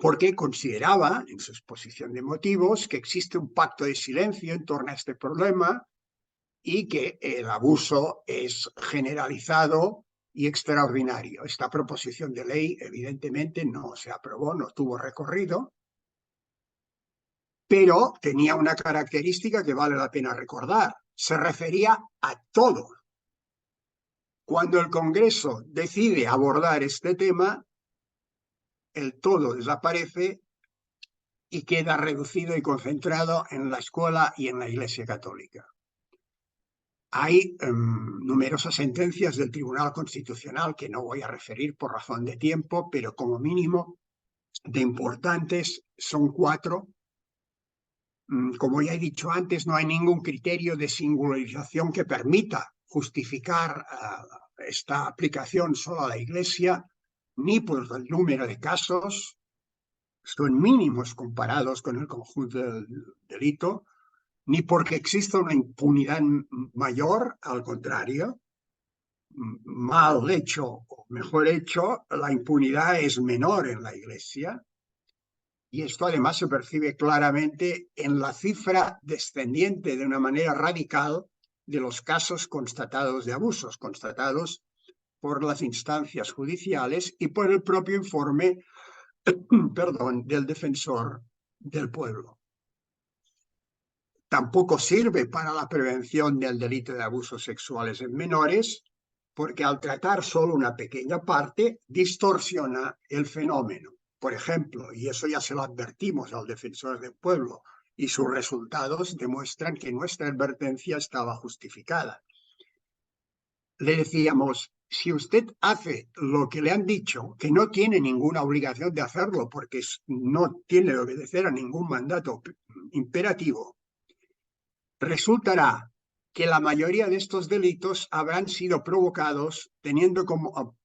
B: porque consideraba, en su exposición de motivos, que existe un pacto de silencio en torno a este problema y que el abuso es generalizado y extraordinario. Esta proposición de ley, evidentemente, no se aprobó, no tuvo recorrido, pero tenía una característica que vale la pena recordar. Se refería a todo. Cuando el Congreso decide abordar este tema, el todo desaparece y queda reducido y concentrado en la escuela y en la Iglesia Católica. Hay numerosas sentencias del Tribunal Constitucional que no voy a referir por razón de tiempo, pero como mínimo de importantes son 4. Como ya he dicho antes, no hay ningún criterio de singularización que permita justificar esta aplicación solo a la Iglesia, ni por el número de casos, son mínimos comparados con el conjunto del delito, ni porque exista una impunidad mayor, al contrario, mal hecho o mejor hecho, la impunidad es menor en la Iglesia. Y esto además se percibe claramente en la cifra descendiente de una manera radical de los casos constatados de abusos, constatados por las instancias judiciales y por el propio informe del defensor del pueblo. Tampoco sirve para la prevención del delito de abusos sexuales en menores, porque al tratar solo una pequeña parte, distorsiona el fenómeno. Por ejemplo, y eso ya se lo advertimos al defensor del pueblo, y sus resultados demuestran que nuestra advertencia estaba justificada. Le decíamos, si usted hace lo que le han dicho, que no tiene ninguna obligación de hacerlo porque no tiene que obedecer a ningún mandato imperativo, resultará que la mayoría de estos delitos habrán sido provocados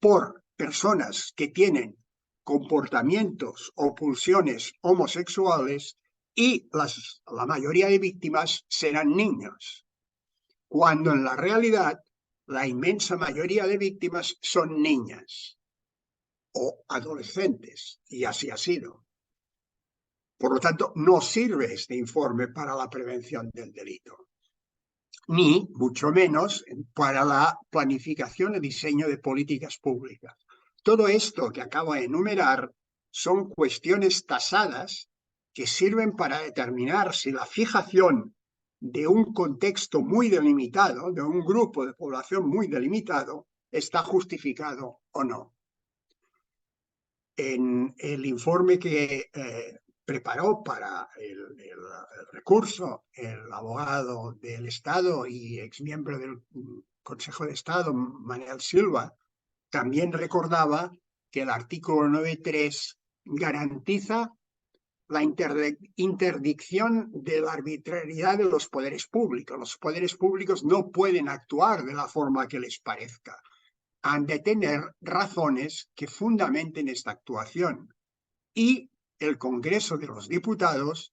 B: por personas que tienen comportamientos o pulsiones homosexuales y la mayoría de víctimas serán niños, cuando en la realidad la inmensa mayoría de víctimas son niñas o adolescentes, y así ha sido. Por lo tanto, no sirve este informe para la prevención del delito, ni mucho menos para la planificación y diseño de políticas públicas. Todo esto que acabo de enumerar son cuestiones tasadas que sirven para determinar si la fijación de un contexto muy delimitado, de un grupo de población muy delimitado, está justificado o no. En el informe que preparó para el recurso el abogado del Estado y exmiembro del Consejo de Estado, Manuel Silva, también recordaba que el artículo 9.3 garantiza la interdicción de la arbitrariedad de los poderes públicos. Los poderes públicos no pueden actuar de la forma que les parezca. Han de tener razones que fundamenten esta actuación. Y el Congreso de los Diputados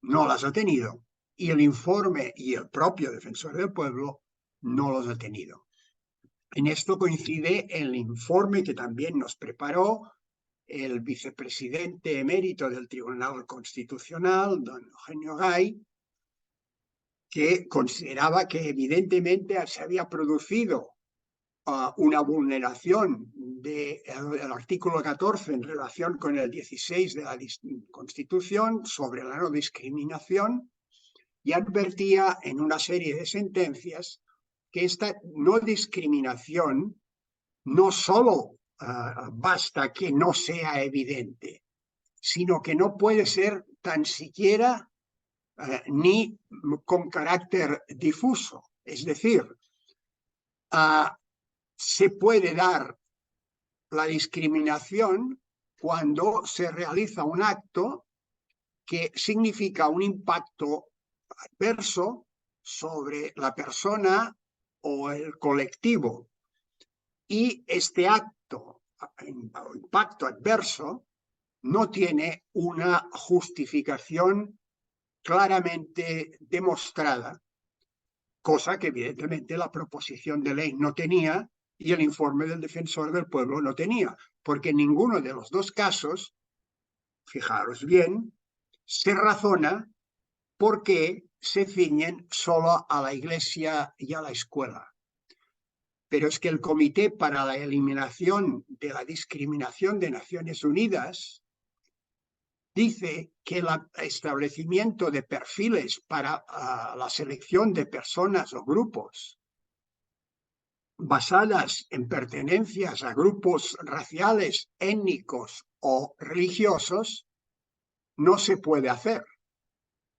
B: no las ha tenido. Y el informe y el propio defensor del pueblo no los ha tenido. En esto coincide el informe que también nos preparó el vicepresidente emérito del Tribunal Constitucional, don Eugenio Gay, que consideraba que evidentemente se había producido una vulneración del artículo 14 en relación con el 16 de la Constitución sobre la no discriminación, y advertía en una serie de sentencias que esta no discriminación no solo basta que no sea evidente, sino que no puede ser tan siquiera ni con carácter difuso. Es decir, se puede dar la discriminación cuando se realiza un acto que significa un impacto adverso sobre la persona o el colectivo. Y este acto, impacto adverso, no tiene una justificación claramente demostrada, cosa que evidentemente la proposición de ley no tenía y el informe del defensor del pueblo no tenía, porque en ninguno de los dos casos, fijaros bien, se razona por qué se ciñen solo a la Iglesia y a la escuela. Pero es que el Comité para la Eliminación de la Discriminación de Naciones Unidas dice que el establecimiento de perfiles para la selección de personas o grupos basadas en pertenencias a grupos raciales, étnicos o religiosos no se puede hacer,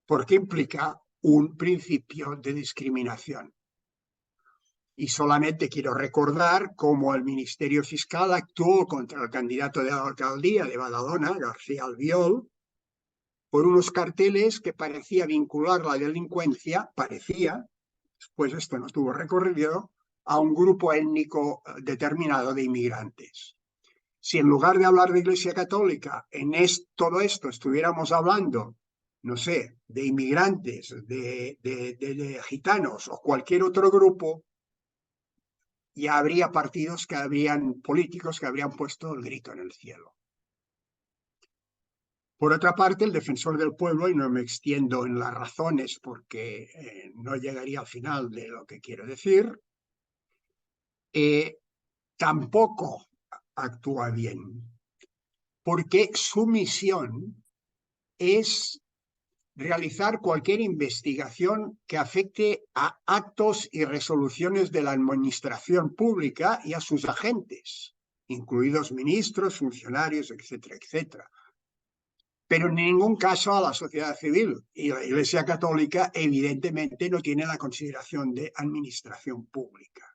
B: porque implica un principio de discriminación. Y solamente quiero recordar cómo el Ministerio Fiscal actuó contra el candidato de la alcaldía de Badalona, García Albiol, por unos carteles que parecía vincular la delincuencia, después esto no tuvo recorrido, a un grupo étnico determinado de inmigrantes. Si en lugar de hablar de Iglesia Católica, todo esto estuviéramos hablando, no sé, de inmigrantes, de gitanos o cualquier otro grupo, ya habría políticos que habrían puesto el grito en el cielo. Por otra parte, el defensor del pueblo, y no me extiendo en las razones porque no llegaría al final de lo que quiero decir, tampoco actúa bien, porque su misión es realizar cualquier investigación que afecte a actos y resoluciones de la administración pública y a sus agentes, incluidos ministros, funcionarios, etcétera, etcétera. Pero en ningún caso a la sociedad civil. Y la Iglesia Católica evidentemente no tiene la consideración de administración pública.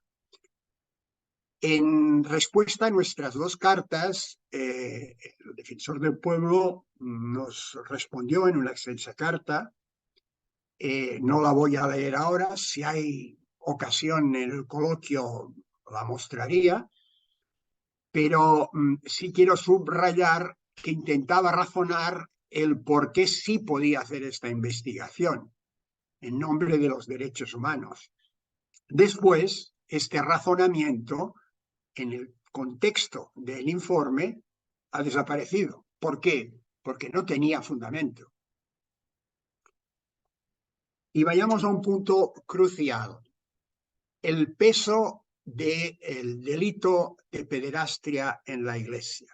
B: En respuesta a nuestras dos cartas, el defensor del pueblo nos respondió en una extensa carta. No la voy a leer ahora, si hay ocasión en el coloquio la mostraría, pero sí quiero subrayar que intentaba razonar el por qué sí podía hacer esta investigación en nombre de los derechos humanos. Después, este razonamiento, en el contexto del informe, ha desaparecido. ¿Por qué? Porque no tenía fundamento. Y vayamos a un punto crucial. El peso del delito de pederastia en la Iglesia.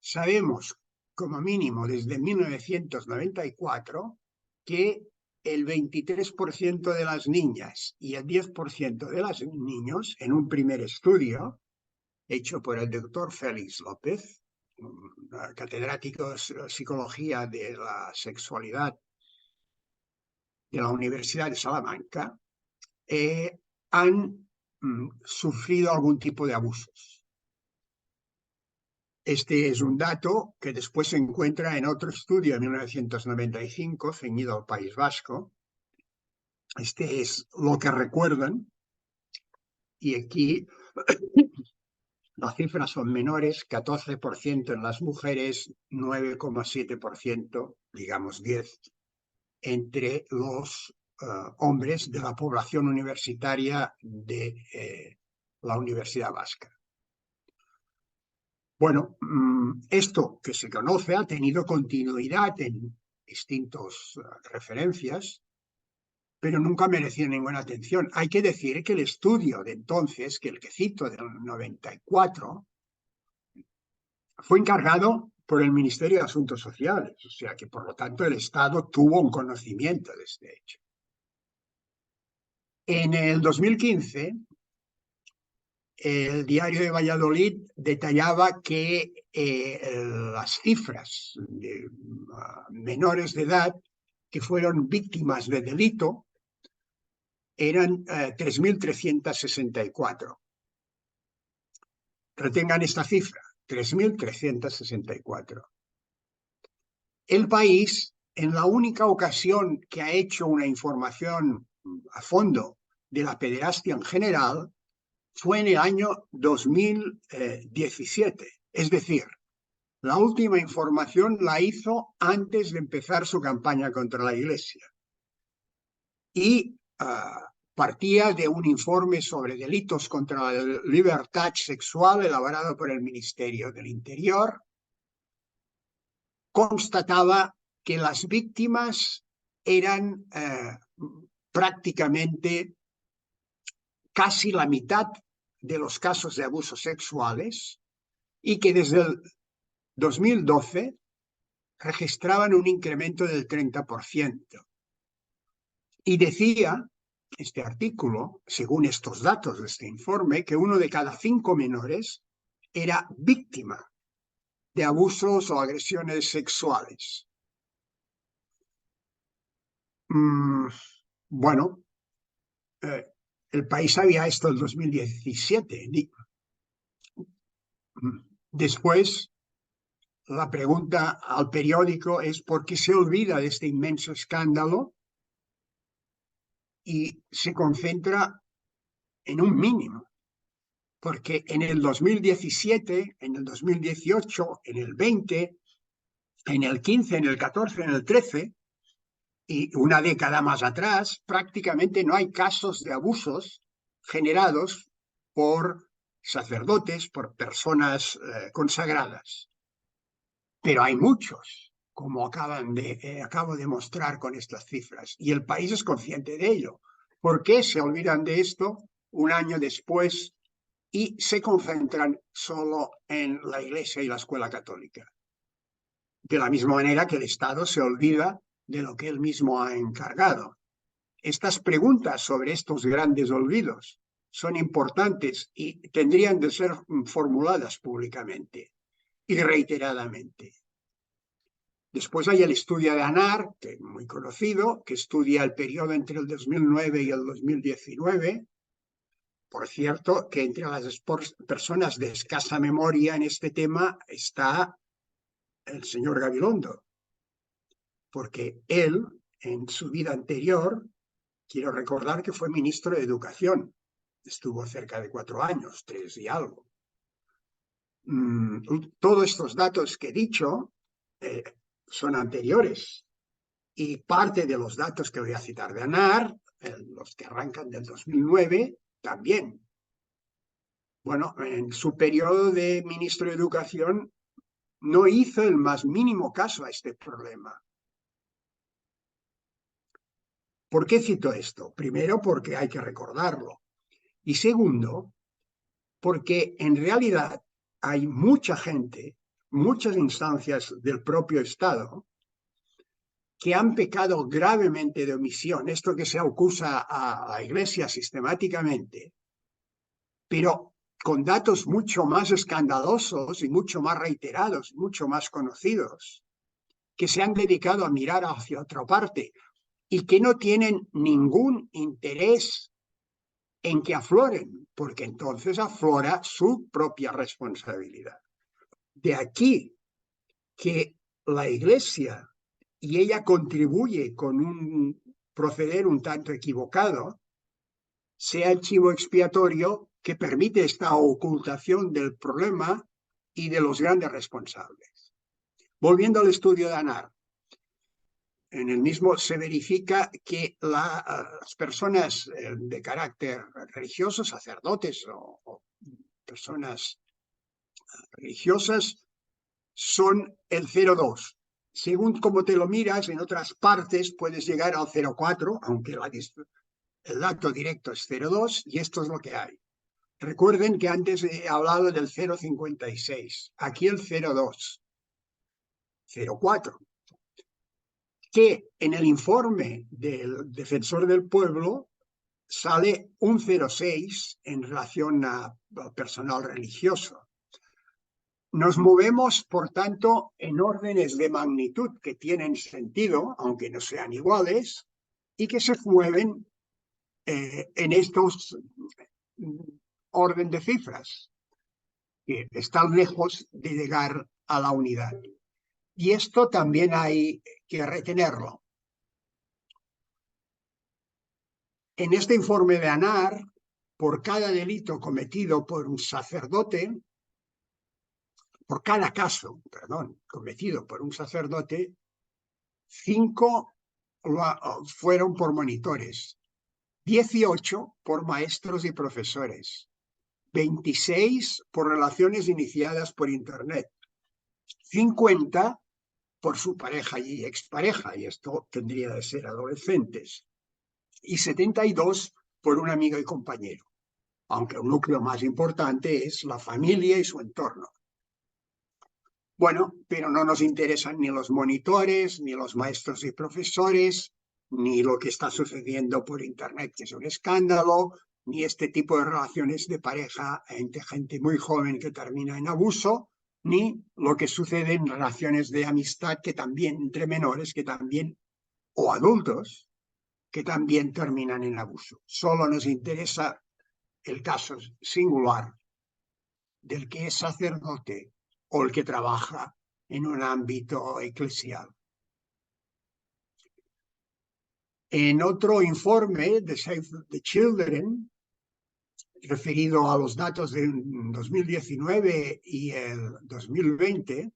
B: Sabemos, como mínimo desde 1994, que el 23% de las niñas y el 10% de los niños, en un primer estudio hecho por el doctor Félix López, catedrático de Psicología de la Sexualidad de la Universidad de Salamanca, han sufrido algún tipo de abusos. Este es un dato que después se encuentra en otro estudio de 1995, ceñido al País Vasco. Este es lo que recuerdan. Y aquí las cifras son menores, 14% en las mujeres, 9,7%, digamos 10%, entre los hombres de la población universitaria de la Universidad Vasca. Bueno, esto que se conoce ha tenido continuidad en distintas referencias, pero nunca mereció ninguna atención. Hay que decir que el estudio de entonces, que el que cito del 94, fue encargado por el Ministerio de Asuntos Sociales, o sea que por lo tanto el Estado tuvo un conocimiento de este hecho. En el 2015, el diario de Valladolid detallaba que las cifras de menores de edad que fueron víctimas de delito eran 3.364. Retengan esta cifra, 3.364. El País, en la única ocasión que ha hecho una información a fondo de la pederastia en general, fue en el año 2017. Es decir, la última información la hizo antes de empezar su campaña contra la Iglesia. Y partía de un informe sobre delitos contra la libertad sexual elaborado por el Ministerio del Interior. Constataba que las víctimas eran prácticamente casi la mitad de los casos de abusos sexuales y que desde el 2012 registraban un incremento del 30%. Y decía este artículo, según estos datos de este informe, que 1 de cada 5 menores era víctima de abusos o agresiones sexuales. Bueno, el País sabía esto en 2017. Después, la pregunta al periódico es ¿por qué se olvida de este inmenso escándalo y se concentra en un mínimo, porque en el 2017, en el 2018, en el 20, en el 15, en el 14, en el 13 y una década más atrás, prácticamente no hay casos de abusos generados por sacerdotes, por personas consagradas. Pero hay muchos, como acabo de mostrar con estas cifras, y el país es consciente de ello. ¿Por qué se olvidan de esto un año después y se concentran solo en la Iglesia y la escuela católica? De la misma manera que el Estado se olvida de lo que él mismo ha encargado. Estas preguntas sobre estos grandes olvidos son importantes y tendrían de ser formuladas públicamente y reiteradamente. Después hay el estudio de ANAR, que es muy conocido, que estudia el periodo entre el 2009 y el 2019. Por cierto, que entre las personas de escasa memoria en este tema está el señor Gabilondo, porque él, en su vida anterior, quiero recordar que fue ministro de Educación. Estuvo cerca de 4 años, 3 y algo. Todos estos datos que he dicho son anteriores. Y parte de los datos que voy a citar de ANAR, los que arrancan del 2009, también. Bueno, en su periodo de ministro de Educación no hizo el más mínimo caso a este problema. ¿Por qué cito esto? Primero, porque hay que recordarlo. Y segundo, porque en realidad hay mucha gente, muchas instancias del propio Estado, que han pecado gravemente de omisión, esto que se acusa a la Iglesia sistemáticamente, pero con datos mucho más escandalosos y mucho más reiterados, mucho más conocidos, que se han dedicado a mirar hacia otra parte y que no tienen ningún interés en que afloren, porque entonces aflora su propia responsabilidad. De aquí que la Iglesia, y ella contribuye con un proceder un tanto equivocado, sea el chivo expiatorio que permite esta ocultación del problema y de los grandes responsables. Volviendo al estudio de ANAR, en el mismo se verifica que las personas de carácter religioso, sacerdotes o personas religiosas, son el 0,2. Según como te lo miras, en otras partes puedes llegar al 0,4, aunque el dato directo es 0,2, y esto es lo que hay. Recuerden que antes he hablado del 0,56, aquí el 0,2, 0,4, que en el informe del Defensor del Pueblo sale un 0,6 en relación al personal religioso. Nos movemos, por tanto, en órdenes de magnitud que tienen sentido, aunque no sean iguales, y que se mueven en estos orden de cifras, que están lejos de llegar a la unidad. Y esto también hay que retenerlo. En este informe de ANAR, por cada delito cometido por un sacerdote, por cada caso, cometido por un sacerdote, 5 fueron por monitores, 18 por maestros y profesores, 26 por relaciones iniciadas por Internet, 50 por su pareja y expareja, y esto tendría de ser adolescentes, y 72 por un amigo y compañero, aunque el núcleo más importante es la familia y su entorno. Bueno, pero no nos interesan ni los monitores, ni los maestros y profesores, ni lo que está sucediendo por Internet, que es un escándalo, ni este tipo de relaciones de pareja entre gente muy joven que termina en abuso, ni lo que sucede en relaciones de amistad que también, entre menores, que también, o adultos, que también terminan en abuso. Solo nos interesa el caso singular del que es sacerdote o el que trabaja en un ámbito eclesial. En otro informe de Save the Children, referido a los datos de 2019 y el 2020,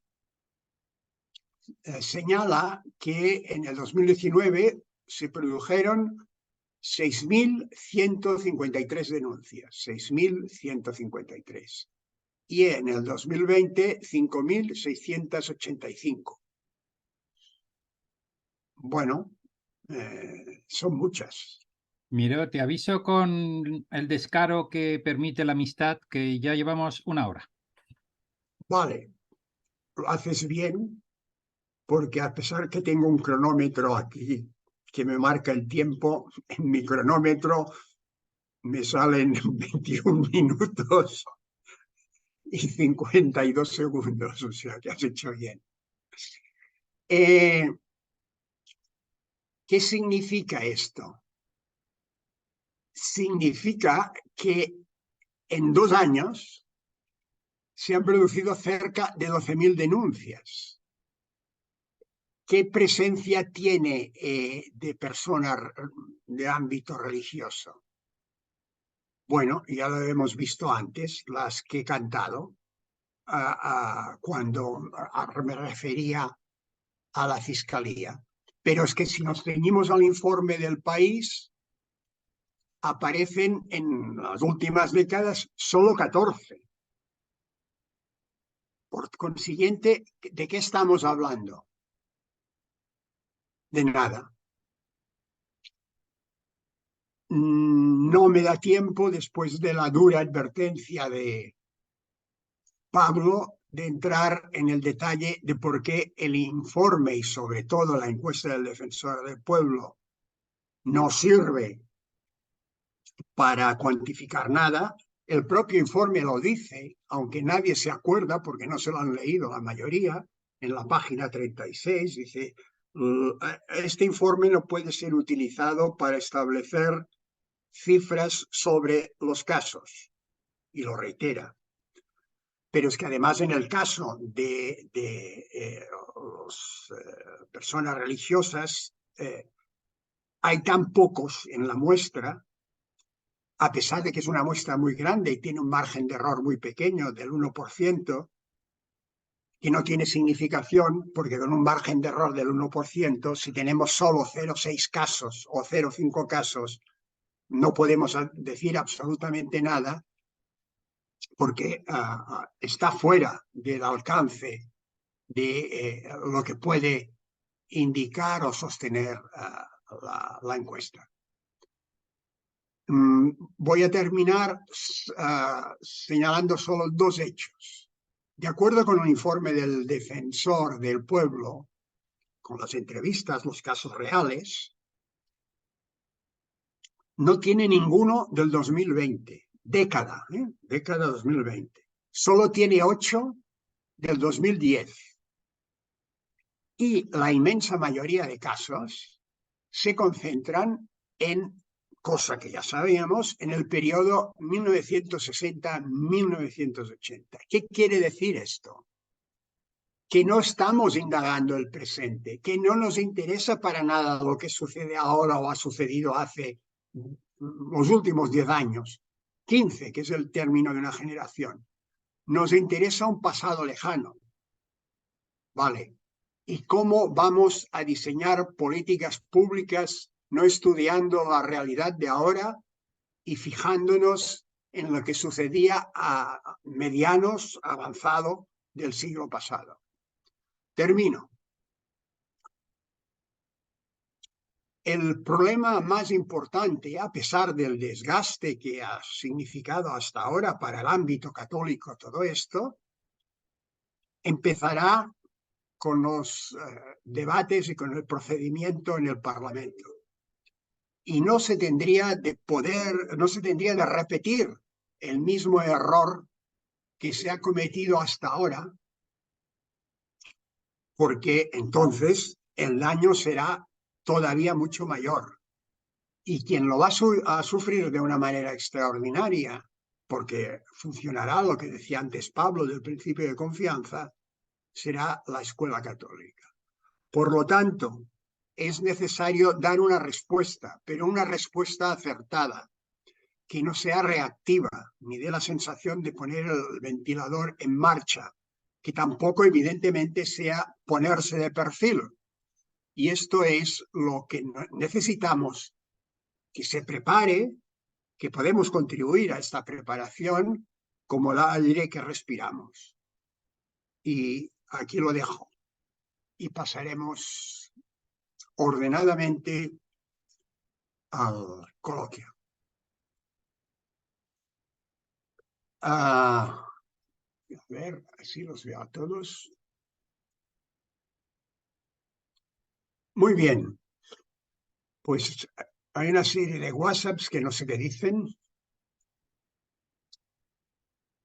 B: señala que en el 2019 se produjeron 6.153 denuncias, 6.153. Y en el 2020, 5.685. Bueno, son muchas.
A: Miro, te aviso con el descaro que permite la amistad, que ya llevamos 1 hora.
B: Vale, lo haces bien, porque a pesar que tengo un cronómetro aquí que me marca el tiempo, en mi cronómetro me salen 21 minutos y 52 segundos, o sea que has hecho bien. ¿Qué significa esto? Significa que en 2 años se han producido cerca de 12.000 denuncias. ¿Qué presencia tiene de personas de ámbito religioso? Bueno, ya lo hemos visto antes, las que he cantado, cuando me refería a la Fiscalía. Pero es que si nos ceñimos al informe del País, aparecen en las últimas décadas solo 14. Por consiguiente, ¿de qué estamos hablando? De nada. No me da tiempo, después de la dura advertencia de Pablo, de entrar en el detalle de por qué el informe y sobre todo la encuesta del Defensor del Pueblo no sirve para cuantificar nada. El propio informe lo dice, aunque nadie se acuerda porque no se lo han leído la mayoría. En la página 36 dice: este informe no puede ser utilizado para establecer cifras sobre los casos, y lo reitera. Pero es que además, en el caso de personas religiosas, hay tan pocos en la muestra, a pesar de que es una muestra muy grande y tiene un margen de error muy pequeño del 1%, que no tiene significación, porque con un margen de error del 1%, si tenemos solo 0,6 casos o 0,5 casos, no podemos decir absolutamente nada, porque está fuera del alcance de lo que puede indicar o sostener la encuesta. Voy a terminar señalando solo 2 hechos. De acuerdo con un informe del Defensor del Pueblo, con las entrevistas, los casos reales, no tiene ninguno del 2020, década 2020. Solo tiene 8 del 2010. Y la inmensa mayoría de casos se concentran en, cosa que ya sabíamos, en el periodo 1960-1980. ¿Qué quiere decir esto? Que no estamos indagando el presente, que no nos interesa para nada lo que sucede ahora o ha sucedido hace los últimos 10 años, 15, que es el término de una generación. Nos interesa un pasado lejano. Vale. ¿Y cómo vamos a diseñar políticas públicas no estudiando la realidad de ahora y fijándonos en lo que sucedía a medianos, avanzado del siglo pasado? Termino. El problema más importante, a pesar del desgaste que ha significado hasta ahora para el ámbito católico todo esto, empezará con los debates y con el procedimiento en el Parlamento. Y no se tendría de repetir el mismo error que se ha cometido hasta ahora, porque entonces el daño será todavía mucho mayor. Y quien lo va a sufrir de una manera extraordinaria, porque funcionará lo que decía antes Pablo del principio de confianza, será la escuela católica. Por lo tanto, es necesario dar una respuesta, pero una respuesta acertada. que no sea reactiva, ni dé la sensación de poner el ventilador en marcha, que tampoco evidentemente sea ponerse de perfil. Y esto es lo que necesitamos, que se prepare, que podemos contribuir a esta preparación como el aire que respiramos. Y aquí lo dejo. Y pasaremos ordenadamente al coloquio. A ver, así los veo a todos. Muy bien. Pues hay una serie de WhatsApps que no sé qué dicen,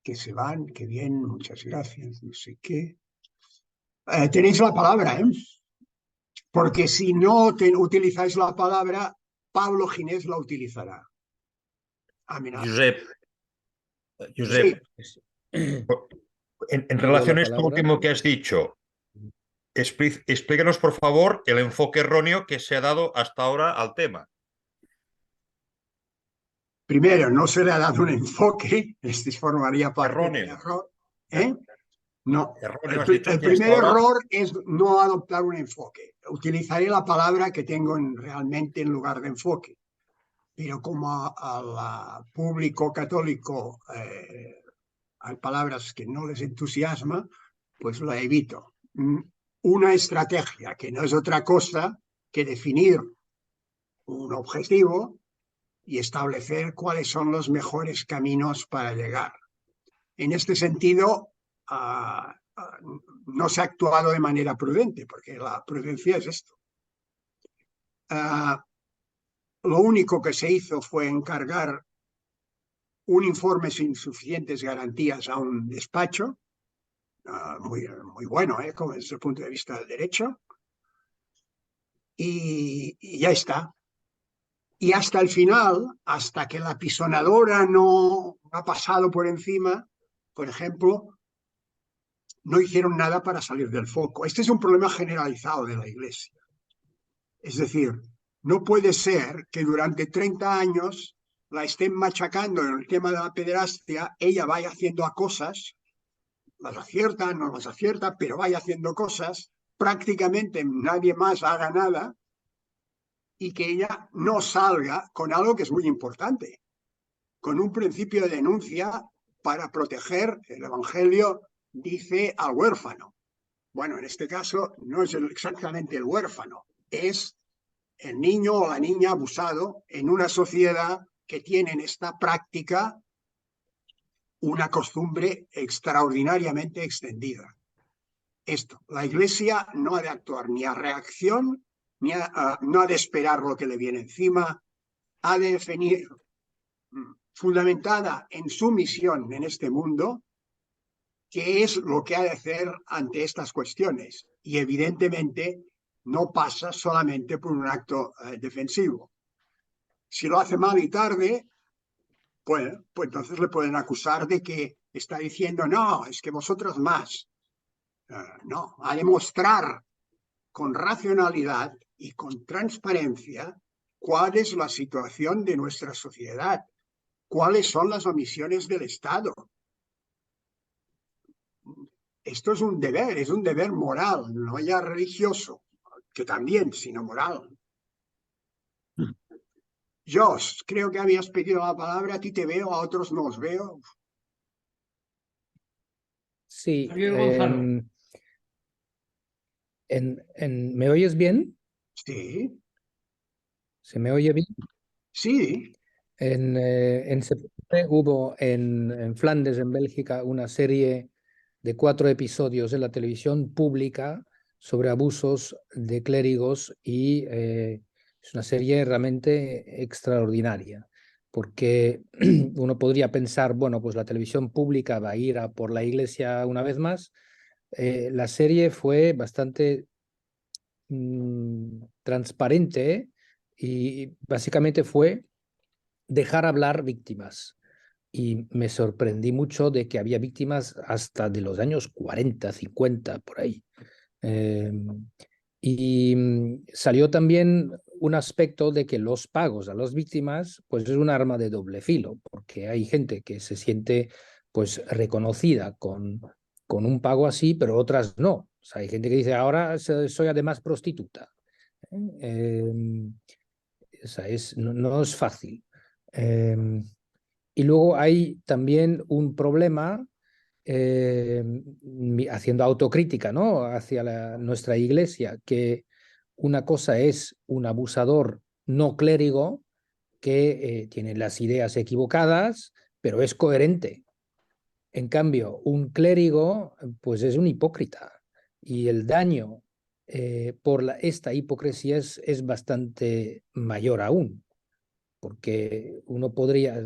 B: que se van, que bien, muchas gracias, no sé qué. Tenéis la palabra, ¿eh? Porque si no utilizáis la palabra, Pablo Ginés la utilizará.
D: Josep,
B: Sí.
D: en relación a esto último que has dicho, explícanos por favor el enfoque erróneo que se ha dado hasta ahora al tema.
B: Primero, no se le ha dado un enfoque, este formaría parte del
D: Erróneo.
B: error. ¿Eh? No,
D: Erróneo has dicho
B: el
D: que hasta
B: primer
D: ahora...
B: error es no adoptar un enfoque. Utilizaré la palabra que tengo realmente en lugar de enfoque. Pero como al público católico hay palabras que no les entusiasma, pues la evito. Una estrategia que no es otra cosa que definir un objetivo y establecer cuáles son los mejores caminos para llegar. En este sentido, no se ha actuado de manera prudente, porque la prudencia es esto. Lo único que se hizo fue encargar un informe sin suficientes garantías a un despacho, muy bueno, desde el punto de vista del derecho, y ya está. Y hasta el final, hasta que la pisonadora no ha pasado por encima, por ejemplo, no hicieron nada para salir del foco. Este es un problema generalizado de la Iglesia. Es decir, no puede ser que durante 30 años la estén machacando en el tema de la pederastia, ella vaya haciendo cosas, las acierta, no las acierta, pero vaya haciendo cosas, prácticamente nadie más haga nada, y que ella no salga con algo que es muy importante, con un principio de denuncia para proteger, el Evangelio dice, al huérfano. Bueno, en este caso no es exactamente el huérfano, es el niño o la niña abusado en una sociedad que tiene en esta práctica una costumbre extraordinariamente extendida. Esto, la Iglesia no ha de actuar ni a reacción, no ha de esperar lo que le viene encima, ha de definir, fundamentada en su misión en este mundo, qué es lo que ha de hacer ante estas cuestiones. Y evidentemente no pasa solamente por un acto defensivo. Si lo hace mal y tarde, pues entonces le pueden acusar de que está diciendo, no, es que vosotros más. No, ha de mostrar con racionalidad y con transparencia cuál es la situación de nuestra sociedad, cuáles son las omisiones del Estado. Esto es un deber moral, no ya religioso, que también, sino moral. Josh, creo que habías pedido la palabra, a ti te veo, a otros no os veo.
E: Sí. ¿Me oyes bien?
B: Sí.
E: ¿Se me oye bien?
B: Sí.
E: En septiembre hubo en Flandes, en Bélgica, una serie de 4 episodios en la televisión pública sobre abusos de clérigos y es una serie realmente extraordinaria, porque uno podría pensar, bueno, pues la televisión pública va a ir a por la Iglesia una vez más. La serie fue bastante transparente y básicamente fue dejar hablar víctimas. Y me sorprendí mucho de que había víctimas hasta de los años 40, 50, por ahí. Y salió también un aspecto de que los pagos a las víctimas pues es un arma de doble filo, porque hay gente que se siente pues reconocida con un pago así, pero otras no. O sea, hay gente que dice, ahora soy además prostituta. O sea, no es fácil. Y luego hay también un problema haciendo autocrítica, ¿no? Hacia nuestra iglesia, que una cosa es un abusador no clérigo que tiene las ideas equivocadas, pero es coherente. En cambio, un clérigo, pues es un hipócrita y el daño por esta hipocresía es bastante mayor aún, porque uno podría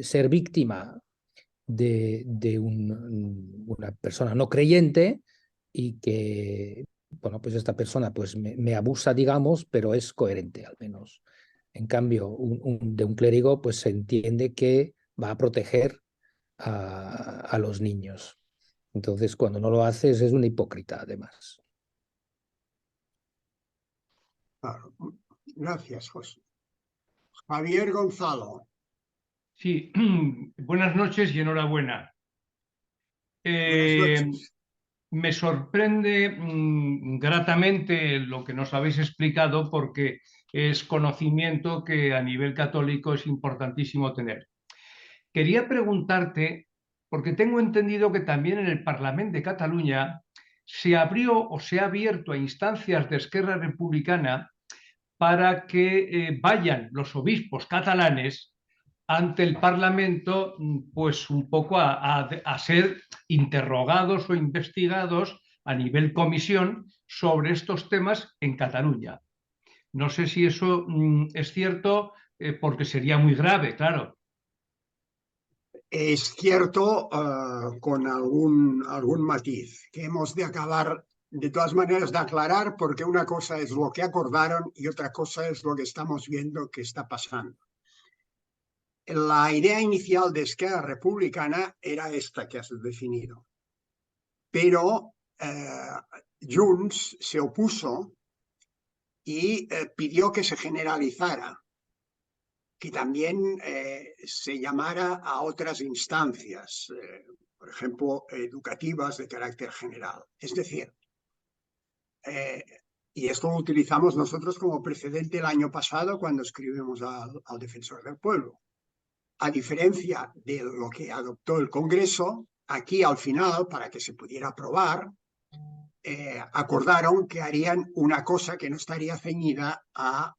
E: ser víctima de una persona no creyente y que, bueno, pues esta persona pues me abusa, digamos, pero es coherente al menos. En cambio, de un clérigo pues se entiende que va a proteger a los niños. Entonces, cuando no lo haces, es un hipócrita, además.
B: Claro. Gracias, José. Javier Gonzalo.
F: Sí, buenas noches y enhorabuena.
B: Buenas noches.
F: Me sorprende gratamente lo que nos habéis explicado porque es conocimiento que a nivel católico es importantísimo tener. Quería preguntarte, porque tengo entendido que también en el Parlamento de Cataluña se abrió o se ha abierto a instancias de Esquerra Republicana para que vayan los obispos catalanes ante el Parlamento, pues un poco a ser interrogados o investigados a nivel comisión sobre estos temas en Cataluña. No sé si eso es cierto, porque sería muy grave, claro.
B: Es cierto, con algún matiz, que hemos de acabar, de todas maneras, de aclarar, porque una cosa es lo que acordaron y otra cosa es lo que estamos viendo que está pasando. La idea inicial de Esquerra Republicana era esta que has definido, pero Junts se opuso y pidió que se generalizara, que también se llamara a otras instancias, por ejemplo, educativas de carácter general. Es decir, y esto lo utilizamos nosotros como precedente el año pasado cuando escribimos al Defensor del Pueblo. A diferencia de lo que adoptó el Congreso, aquí al final, para que se pudiera aprobar, acordaron que harían una cosa que no estaría ceñida a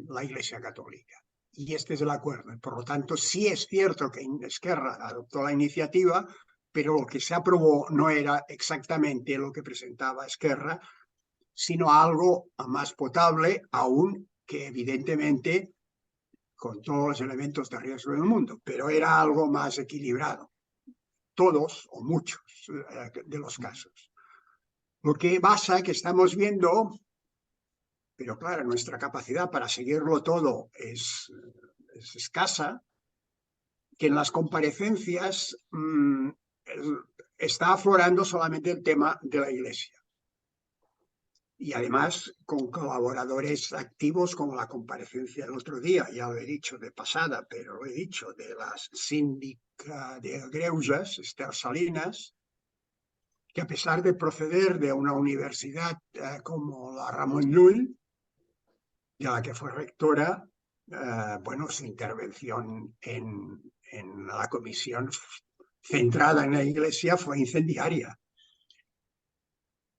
B: la Iglesia Católica. Y este es el acuerdo. Por lo tanto, sí es cierto que Esquerra adoptó la iniciativa, pero lo que se aprobó no era exactamente lo que presentaba Esquerra, sino algo más potable, aún que evidentemente con todos los elementos de riesgo del mundo, pero era algo más equilibrado. Todos o muchos de los casos. Lo que pasa que estamos viendo, pero claro, nuestra capacidad para seguirlo todo es escasa, que en las comparecencias está aflorando solamente el tema de la Iglesia. Y además con colaboradores activos como la comparecencia del otro día, ya lo he dicho de pasada, pero lo he dicho, de la síndica de Greuges, Esther Salinas, que a pesar de proceder de una universidad como la Ramon Llull, de la que fue rectora, bueno, su intervención en la comisión centrada en la Iglesia fue incendiaria.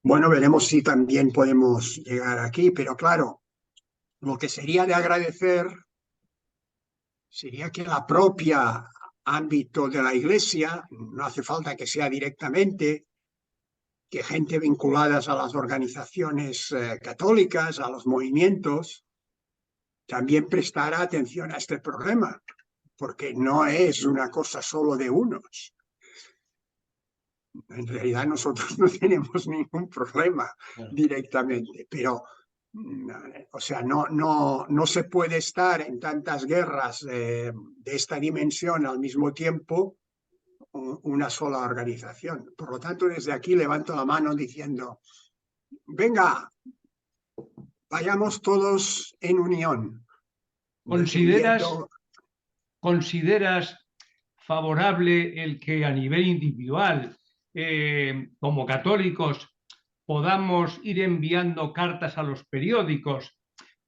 B: Bueno, veremos si también podemos llegar aquí, pero claro, lo que sería de agradecer sería que la propia ámbito de la Iglesia, no hace falta que sea directamente, que gente vinculadas a las organizaciones católicas, a los movimientos, también prestara atención a este problema, porque no es una cosa solo de unos. En realidad nosotros no tenemos ningún problema directamente, pero o sea, no se puede estar en tantas guerras de esta dimensión al mismo tiempo una sola organización. Por lo tanto, desde aquí levanto la mano diciendo, venga, vayamos todos en unión.
F: ¿Consideras,
B: defendiendo-
F: ¿consideras favorable el que a nivel individual, como católicos, podamos ir enviando cartas a los periódicos?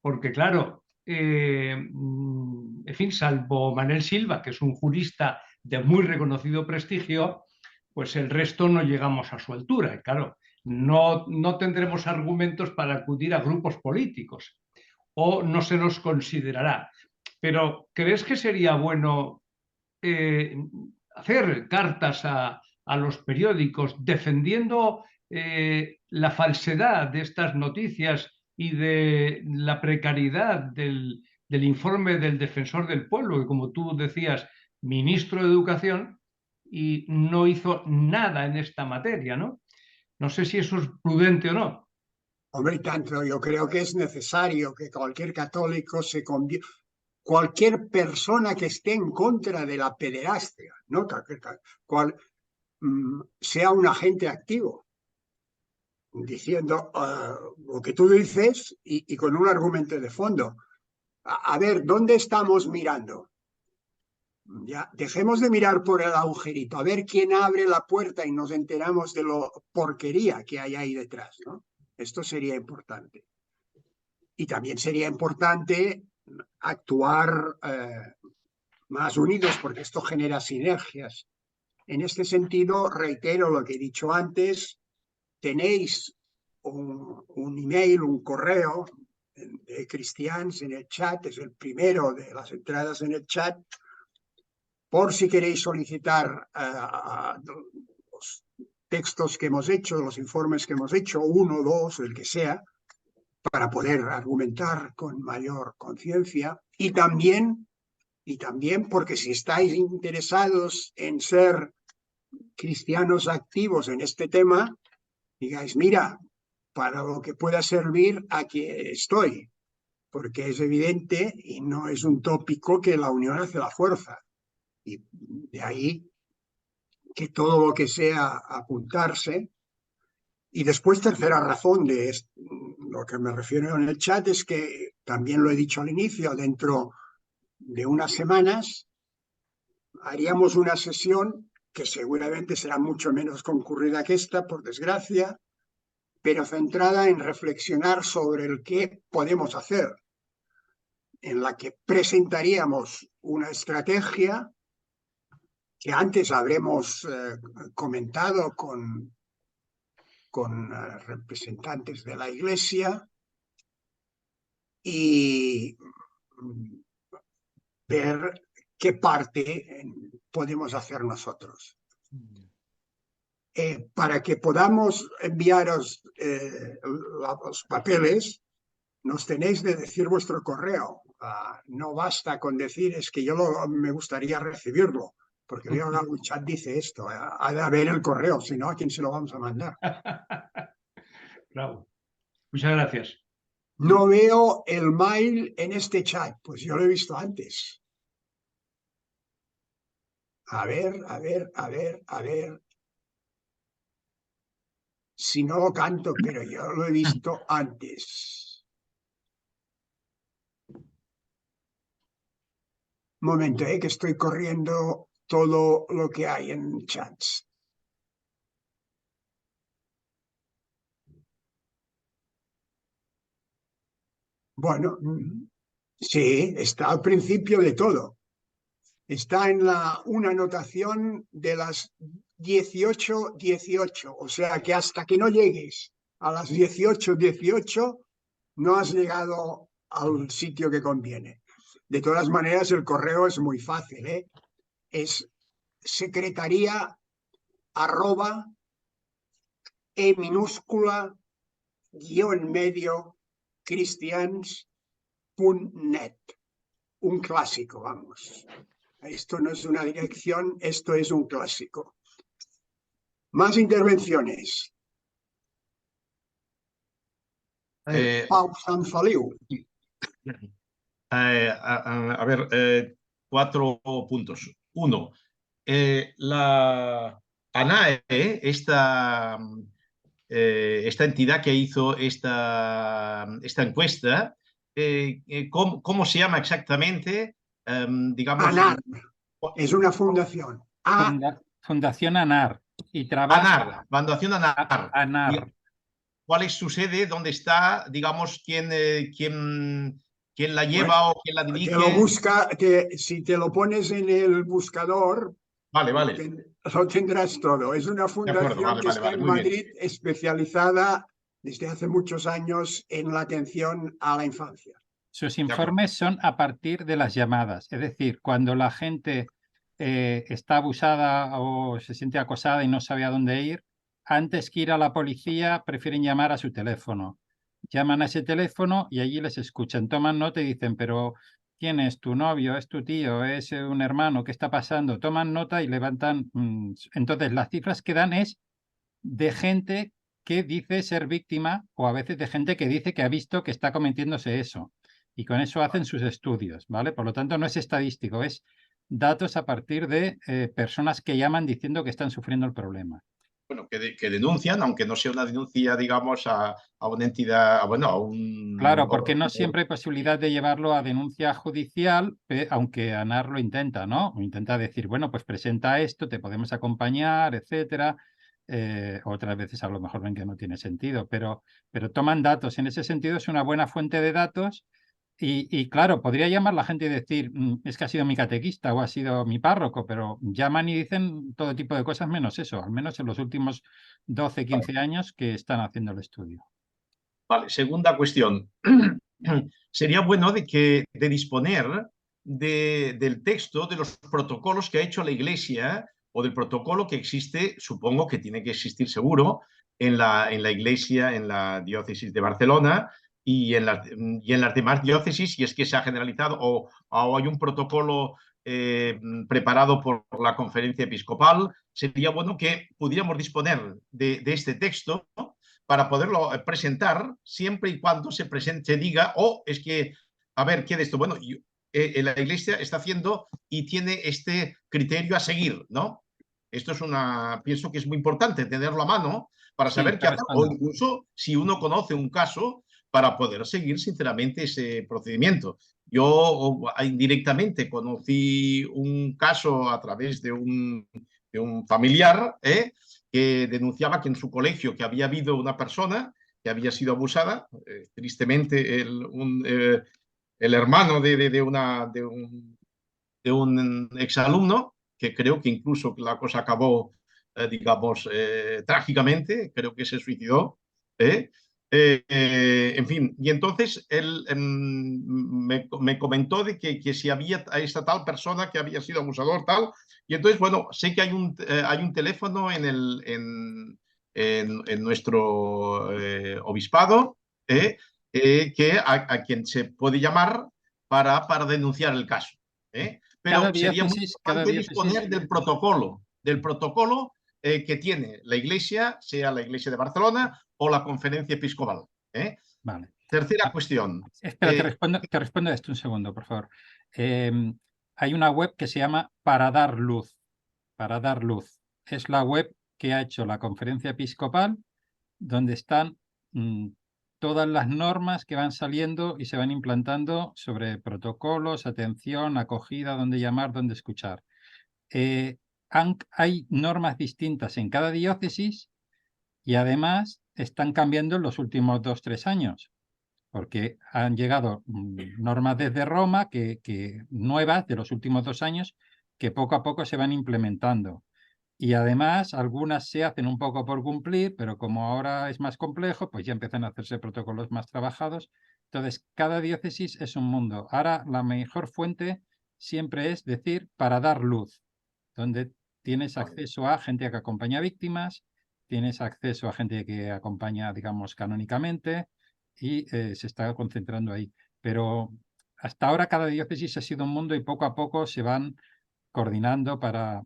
F: Porque claro, en fin, salvo Manel Silva, que es un jurista de muy reconocido prestigio, pues el resto no llegamos a su altura. Y claro, no tendremos argumentos para acudir a grupos políticos o no se nos considerará. Pero ¿crees que sería bueno hacer cartas a los periódicos defendiendo la falsedad de estas noticias y de la precariedad del informe del defensor del pueblo, que como tú decías, ministro de Educación, y no hizo nada en esta materia, ¿no? No sé si eso es prudente o no.
B: Hombre, y tanto, yo creo que es necesario que cualquier católico se convierta, cualquier persona que esté en contra de la pederastia, ¿no? Sea un agente activo, diciendo lo que tú dices y con un argumento de fondo. A ver, ¿dónde estamos mirando? Ya, dejemos de mirar por el agujerito, a ver quién abre la puerta y nos enteramos de lo porquería que hay ahí detrás, ¿no? Esto sería importante. Y también sería importante actuar más unidos porque esto genera sinergias. En este sentido, reitero lo que he dicho antes, tenéis un email, un correo de Cristians en el chat, es el primero de las entradas en el chat, por si queréis solicitar los textos que hemos hecho, los informes que hemos hecho, 1, 2, el que sea, para poder argumentar con mayor conciencia. Y también porque si estáis interesados en ser cristianos activos en este tema, digáis, mira, para lo que pueda servir, aquí estoy, porque es evidente y no es un tópico que la unión hace la fuerza. Y de ahí que todo lo que sea apuntarse. Y después, tercera razón de lo que me refiero en el chat es que también lo he dicho al inicio, dentro de unas semanas haríamos una sesión que seguramente será mucho menos concurrida que esta, por desgracia, pero centrada en reflexionar sobre el qué podemos hacer, en la que presentaríamos una estrategia que antes habremos comentado con representantes de la Iglesia y ver qué parte podemos hacer nosotros. Para que podamos enviaros los papeles, nos tenéis de decir vuestro correo. No basta con decir, es que yo me gustaría recibirlo, porque veo que algún chat dice esto, ha de haber el correo, si no, ¿a quién se lo vamos a mandar?
F: Bravo. Muchas gracias.
B: No veo el mail en este chat, pues yo lo he visto antes. A ver. Si no lo canto, pero yo lo he visto antes. Un momento, que estoy corriendo todo lo que hay en chats. Bueno, sí, está al principio de todo. Está en una anotación de las 18:18, o sea que hasta que no llegues a las 18:18 no has llegado al sitio que conviene. De todas maneras, el correo es muy fácil, ¿eh? Es secretaría@e minúscula _medio cristians.net. Un clásico, vamos. Esto no es una dirección, esto es un clásico. Más intervenciones. Pau Sant Feliu.
D: A ver, 4 puntos. 1. La ANAE, esta esta entidad que hizo esta encuesta, ¿cómo se llama exactamente? Digamos,
B: ANAR es una fundación.
A: Fundación ANAR. Y trabaja
D: ANAR, Fundación ANAR.
A: ANAR.
D: ¿Cuál es su sede? ¿Dónde está? Digamos, ¿quién la lleva o quién la dirige?
B: Te lo busca, si te lo pones en el buscador,
D: Vale.
B: lo tendrás todo. Es una fundación que está en Madrid, especializada desde hace muchos años en la atención a la infancia.
A: Sus informes son a partir de las llamadas, es decir, cuando la gente está abusada o se siente acosada y no sabe a dónde ir, antes que ir a la policía prefieren llamar a su teléfono. Llaman a ese teléfono y allí les escuchan, toman nota y dicen, pero ¿quién es? ¿Tu novio? ¿Es tu tío? ¿Es un hermano? ¿Qué está pasando? Toman nota y levantan. Entonces, las cifras que dan es de gente que dice ser víctima o a veces de gente que dice que ha visto que está cometiéndose eso. Y con eso hacen sus estudios, ¿vale? Por lo tanto, no es estadístico, es datos a partir de personas que llaman diciendo que están sufriendo el problema.
D: Bueno, que denuncian, aunque no sea una denuncia, digamos, a una entidad, bueno, a un...
A: Claro, porque no siempre hay posibilidad de llevarlo a denuncia judicial, aunque ANAR lo intenta, ¿no? Intenta decir, bueno, pues presenta esto, te podemos acompañar, etcétera. Otras veces a lo mejor ven que no tiene sentido, pero toman datos. En ese sentido es una buena fuente de datos. Y claro, podría llamar la gente y decir, es que ha sido mi catequista o ha sido mi párroco, pero llaman y dicen todo tipo de cosas menos eso, al menos en los últimos 12, 15 años que están haciendo el estudio.
D: Vale, segunda cuestión. Sería bueno de disponer del texto, de los protocolos que ha hecho la Iglesia o del protocolo que existe, supongo que tiene que existir seguro, en la Iglesia, en la diócesis de Barcelona, y en las demás diócesis, si es que se ha generalizado o hay un protocolo preparado por la conferencia episcopal, sería bueno que pudiéramos disponer de este texto, ¿no?, para poderlo presentar siempre y cuando se diga, es que, a ver, ¿qué de esto? Bueno, la Iglesia está haciendo y tiene este criterio a seguir, ¿no? Esto pienso que es muy importante tenerlo a mano para saber qué hacer, o incluso si uno conoce un caso, para poder seguir sinceramente ese procedimiento. Yo indirectamente conocí un caso a través de un familiar, que denunciaba que en su colegio que había habido una persona que había sido abusada, tristemente el hermano de un exalumno, que creo que incluso la cosa acabó, digamos, trágicamente, creo que se suicidó, en fin, y entonces él me comentó de que si había esta tal persona que había sido abusador, tal, y entonces, bueno, sé que hay un teléfono en nuestro obispado, que a quien se puede llamar para denunciar el caso. Pero sería muy importante disponer del protocolo que tiene la Iglesia, sea la Iglesia de Barcelona o la Conferencia Episcopal.
A: Vale.
D: Tercera cuestión.
A: Espera, te respondo esto un segundo, por favor. Hay una web que se llama Para Dar Luz. Para Dar Luz. Es la web que ha hecho la Conferencia Episcopal, donde están todas las normas que van saliendo y se van implantando sobre protocolos, atención, acogida, dónde llamar, dónde escuchar. Hay normas distintas en cada diócesis y además están cambiando en los últimos 2-3 años, porque han llegado normas desde Roma nuevas de los últimos 2 años que poco a poco se van implementando. Y además algunas se hacen un poco por cumplir, pero como ahora es más complejo, pues ya empiezan a hacerse protocolos más trabajados. Entonces, cada diócesis es un mundo. Ahora la mejor fuente siempre es decir Para Dar Luz, donde tienes acceso a gente que acompaña víctimas, tienes acceso a gente que acompaña, digamos, canónicamente, y se está concentrando ahí. Pero hasta ahora cada diócesis ha sido un mundo y poco a poco se van coordinando para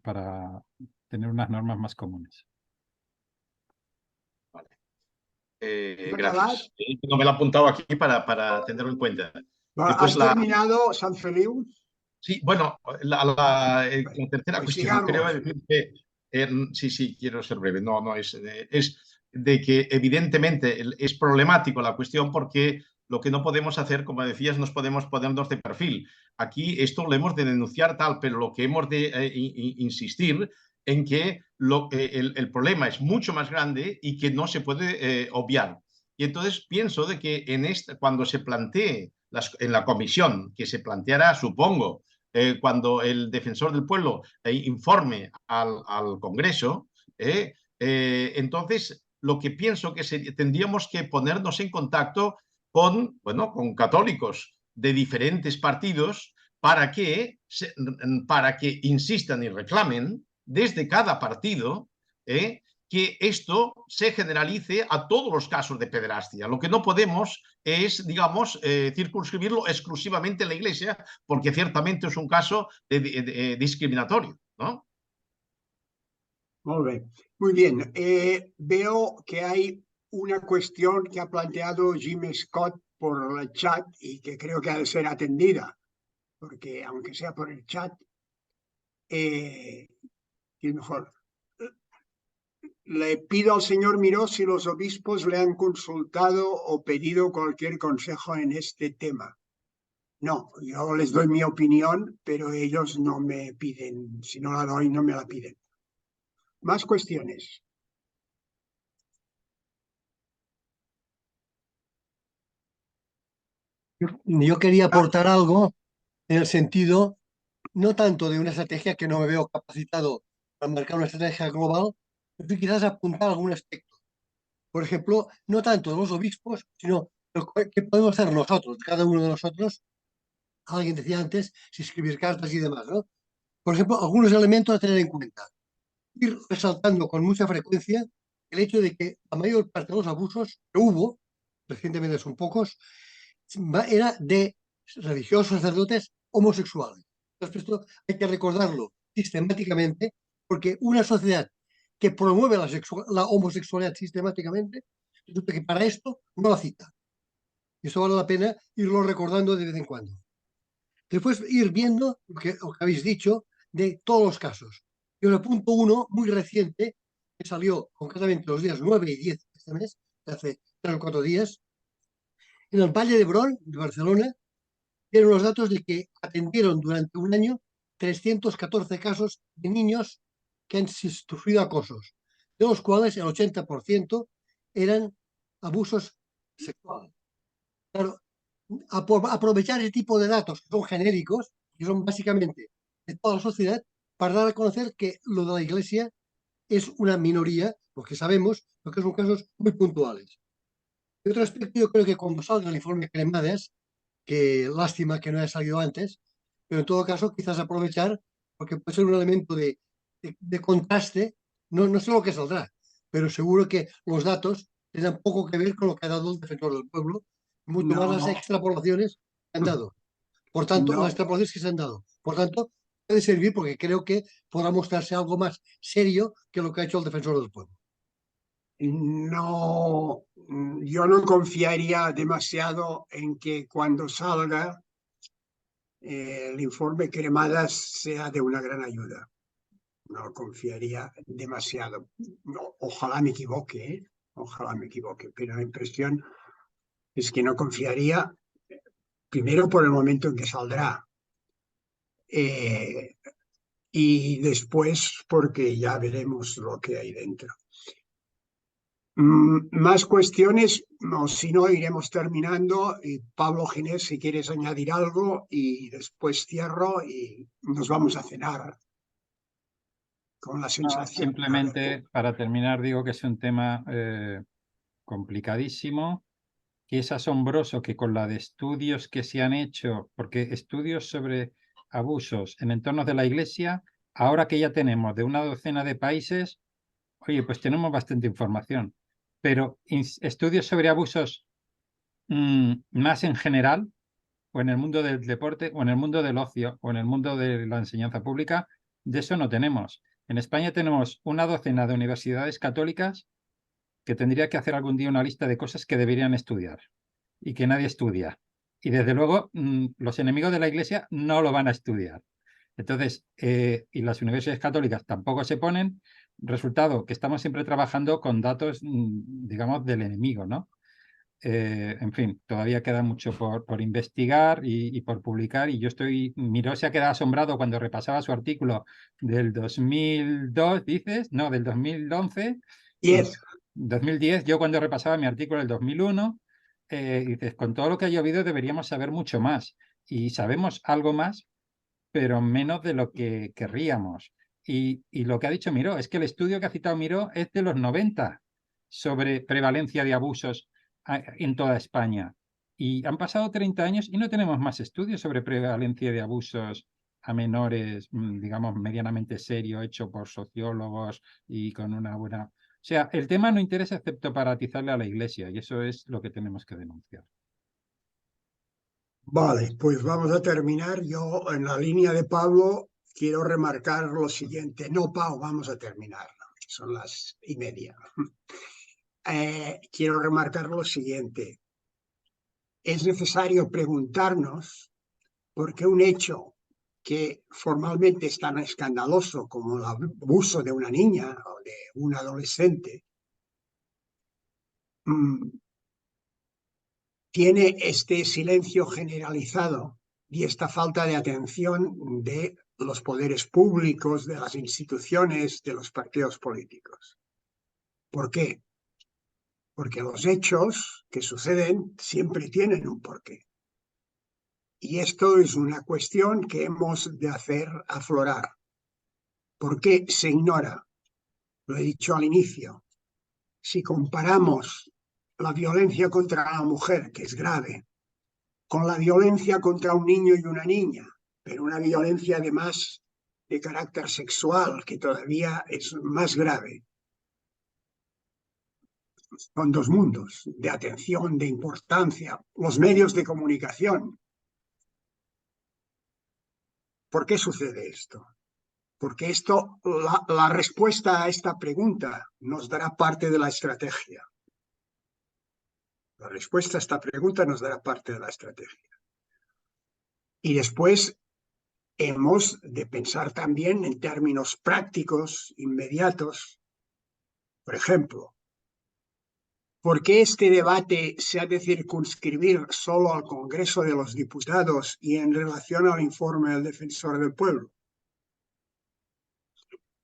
A: tener unas normas más comunes.
D: Vale. Gracias. No me lo he apuntado aquí para tenerlo en cuenta.
B: ¿Has terminado, San Feliu?
D: Sí, bueno, la tercera
B: pues
D: cuestión,
B: digamos.
D: creo decir que sí, quiero ser breve. No es de que evidentemente es problemático la cuestión porque lo que no podemos hacer, como decías, no podemos ponernos de perfil. Aquí esto lo hemos de denunciar tal, pero lo que hemos de insistir en que el problema es mucho más grande y que no se puede obviar. Y entonces pienso de que cuando se plantee en la comisión, que se planteará, supongo, cuando el defensor del pueblo informe al Congreso, entonces lo que pienso que tendríamos que ponernos en contacto bueno, con católicos de diferentes partidos para que insistan y reclamen desde cada partido que esto se generalice a todos los casos de pederastia. Lo que no podemos es, digamos, circunscribirlo exclusivamente en la Iglesia, porque ciertamente es un caso discriminatorio, ¿no?
B: Muy bien. Veo que hay una cuestión que ha planteado Jim Scott por el chat y que creo que ha de ser atendida, porque aunque sea por el chat, mejor. Le pido al señor Miró si los obispos le han consultado o pedido cualquier consejo en este tema. No, yo les doy mi opinión, pero ellos no me piden, si no la doy, no me la piden. Más cuestiones.
G: Yo quería aportar algo en el sentido, no tanto de una estrategia que no me veo capacitado para marcar una estrategia global, pero quizás apuntar algún aspecto. Por ejemplo, no tanto de los obispos, sino qué podemos hacer nosotros, cada uno de nosotros. Alguien decía antes, si escribir cartas y demás, ¿no? Por ejemplo, algunos elementos a tener en cuenta. Ir resaltando con mucha frecuencia el hecho de que la mayor parte de los abusos que hubo, recientemente son pocos, era de religiosos, sacerdotes homosexuales. Entonces, esto hay que recordarlo sistemáticamente, porque una sociedad que promueve la homosexualidad sistemáticamente, resulta que para esto no la cita. Y eso vale la pena irlo recordando de vez en cuando. Después ir viendo lo que habéis dicho de todos los casos. Y el punto 1, muy reciente, que salió concretamente los días 9 y 10 de este mes, hace 3 o 4 días, en el Valle d'Hebron, de Barcelona, dieron los datos de que atendieron durante un año 314 casos de niños que han sufrido acosos, de los cuales el 80% eran abusos sexuales. Claro, aprovechar ese tipo de datos que son genéricos, que son básicamente de toda la sociedad, para dar a conocer que lo de la Iglesia es una minoría, porque sabemos que son casos muy puntuales. Y otro aspecto, yo creo que cuando salga el informe Cremades, que lástima que no haya salido antes, pero en todo caso quizás aprovechar, porque puede ser un elemento de contraste, no sé lo que saldrá, pero seguro que los datos tendrán poco que ver con lo que ha dado el defensor del pueblo, mucho más las extrapolaciones que han dado. Por tanto, las extrapolaciones que se han dado. Por tanto, puede servir porque creo que podrá mostrarse algo más serio que lo que ha hecho el defensor del pueblo.
B: No, yo no confiaría demasiado en que cuando salga el informe Cremadas sea de una gran ayuda. No confiaría demasiado. Ojalá me equivoque, ¿eh? Ojalá me equivoque, pero la impresión es que no confiaría, primero por el momento en que saldrá, y después porque ya veremos lo que hay dentro. Más cuestiones, o si no, iremos terminando. Y Pablo Ginés, si quieres añadir algo, y después cierro y nos vamos a cenar con la sensación.
A: Simplemente para terminar, digo que es un tema complicadísimo, que es asombroso que con la de estudios que se han hecho, porque estudios sobre abusos en entornos de la Iglesia, ahora que ya tenemos de una docena de países, oye, pues tenemos bastante información. Pero estudios sobre abusos más en general, o en el mundo del deporte, o en el mundo del ocio, o en el mundo de la enseñanza pública, de eso no tenemos. En España tenemos una docena de universidades católicas que tendría que hacer algún día una lista de cosas que deberían estudiar y que nadie estudia. Y desde luego los enemigos de la Iglesia no lo van a estudiar. Entonces, y las universidades católicas tampoco se ponen, Resultado, que estamos siempre trabajando con datos, digamos, del enemigo, ¿no? En fin, todavía queda mucho por investigar y por publicar, y Miró se ha quedado asombrado cuando repasaba su artículo del 2002, dices, no, del 2011, 2010, yo cuando repasaba mi artículo del 2001, dices, con todo lo que ha llovido deberíamos saber mucho más, y sabemos algo más, pero menos de lo que querríamos. Y lo que ha dicho Miró es que el estudio que ha citado Miró es de los 90 sobre prevalencia de abusos en toda España. Y han pasado 30 años y no tenemos más estudios sobre prevalencia de abusos a menores, digamos, medianamente serio, hecho por sociólogos y con una buena... O sea, el tema no interesa excepto para atizarle a la Iglesia, y eso es lo que tenemos que denunciar.
B: Vale, pues vamos a terminar. Yo, en la línea de Pablo, quiero remarcar lo siguiente. No, Pau, vamos a terminar, ¿no? Son las 1:30. Quiero remarcar lo siguiente. Es necesario preguntarnos por qué un hecho que formalmente es tan escandaloso como el abuso de una niña o de un adolescente tiene este silencio generalizado y esta falta de atención de los poderes públicos, de las instituciones, de los partidos políticos. ¿Por qué? Porque los hechos que suceden siempre tienen un porqué. Y esto es una cuestión que hemos de hacer aflorar. ¿Por qué se ignora? Lo he dicho al inicio. Si comparamos la violencia contra la mujer, que es grave, con la violencia contra un niño y una niña, pero una violencia además de carácter sexual, que todavía es más grave. Son dos mundos de atención, de importancia, los medios de comunicación. ¿Por qué sucede esto? Porque la respuesta a esta pregunta nos dará parte de la estrategia. La respuesta a esta pregunta nos dará parte de la estrategia. Y después hemos de pensar también en términos prácticos, inmediatos. Por ejemplo, ¿por qué este debate se ha de circunscribir solo al Congreso de los Diputados y en relación al informe del Defensor del Pueblo?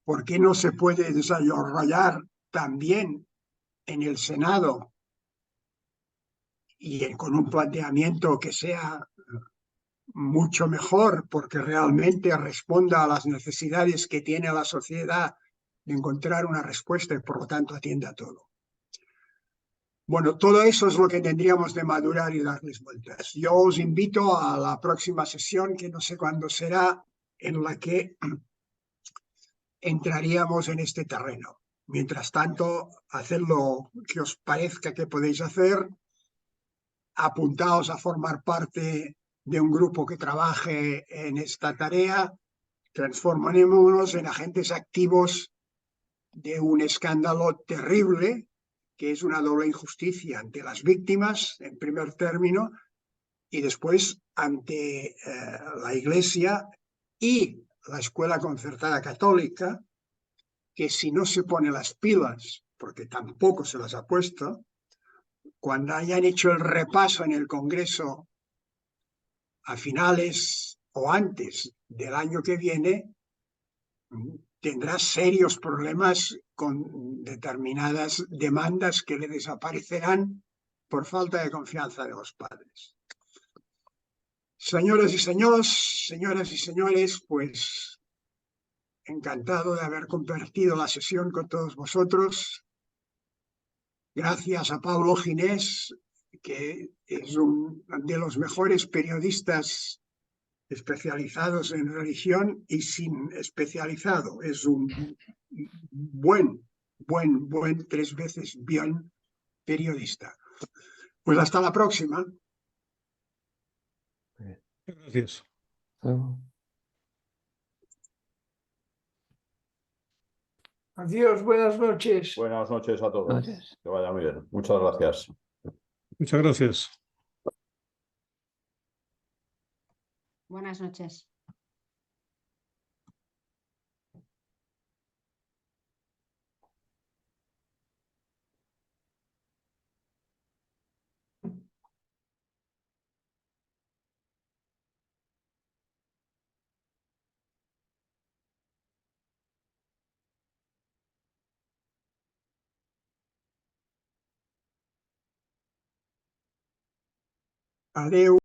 B: ¿Por qué no se puede desarrollar también en el Senado y con un planteamiento que sea mucho mejor, porque realmente responda a las necesidades que tiene la sociedad de encontrar una respuesta y por lo tanto atienda a todo? Bueno, todo eso es lo que tendríamos de madurar y darles vueltas. Yo os invito a la próxima sesión, que no sé cuándo será, en la que entraríamos en este terreno. Mientras tanto, haced lo que os parezca que podéis hacer, apuntaos a formar parte de un grupo que trabaje en esta tarea, transformémonos en agentes activos de un escándalo terrible, que es una doble injusticia ante las víctimas, en primer término, y después ante la Iglesia y la Escuela Concertada Católica, que si no se pone las pilas, porque tampoco se las ha puesto, cuando hayan hecho el repaso en el Congreso a finales o antes del año que viene, tendrá serios problemas con determinadas demandas que le desaparecerán por falta de confianza de los padres. Señoras y señores, pues encantado de haber compartido la sesión con todos vosotros. Gracias a Pablo Ginés, que es uno de los mejores periodistas especializados en religión y sin especializado. Es un buen, 3 veces bien periodista. Pues hasta la próxima.
G: Gracias.
H: Adiós, buenas noches.
I: Buenas noches a todos. Que vaya muy bien. Muchas gracias.
G: Muchas gracias.
J: Buenas noches.
B: Adeu.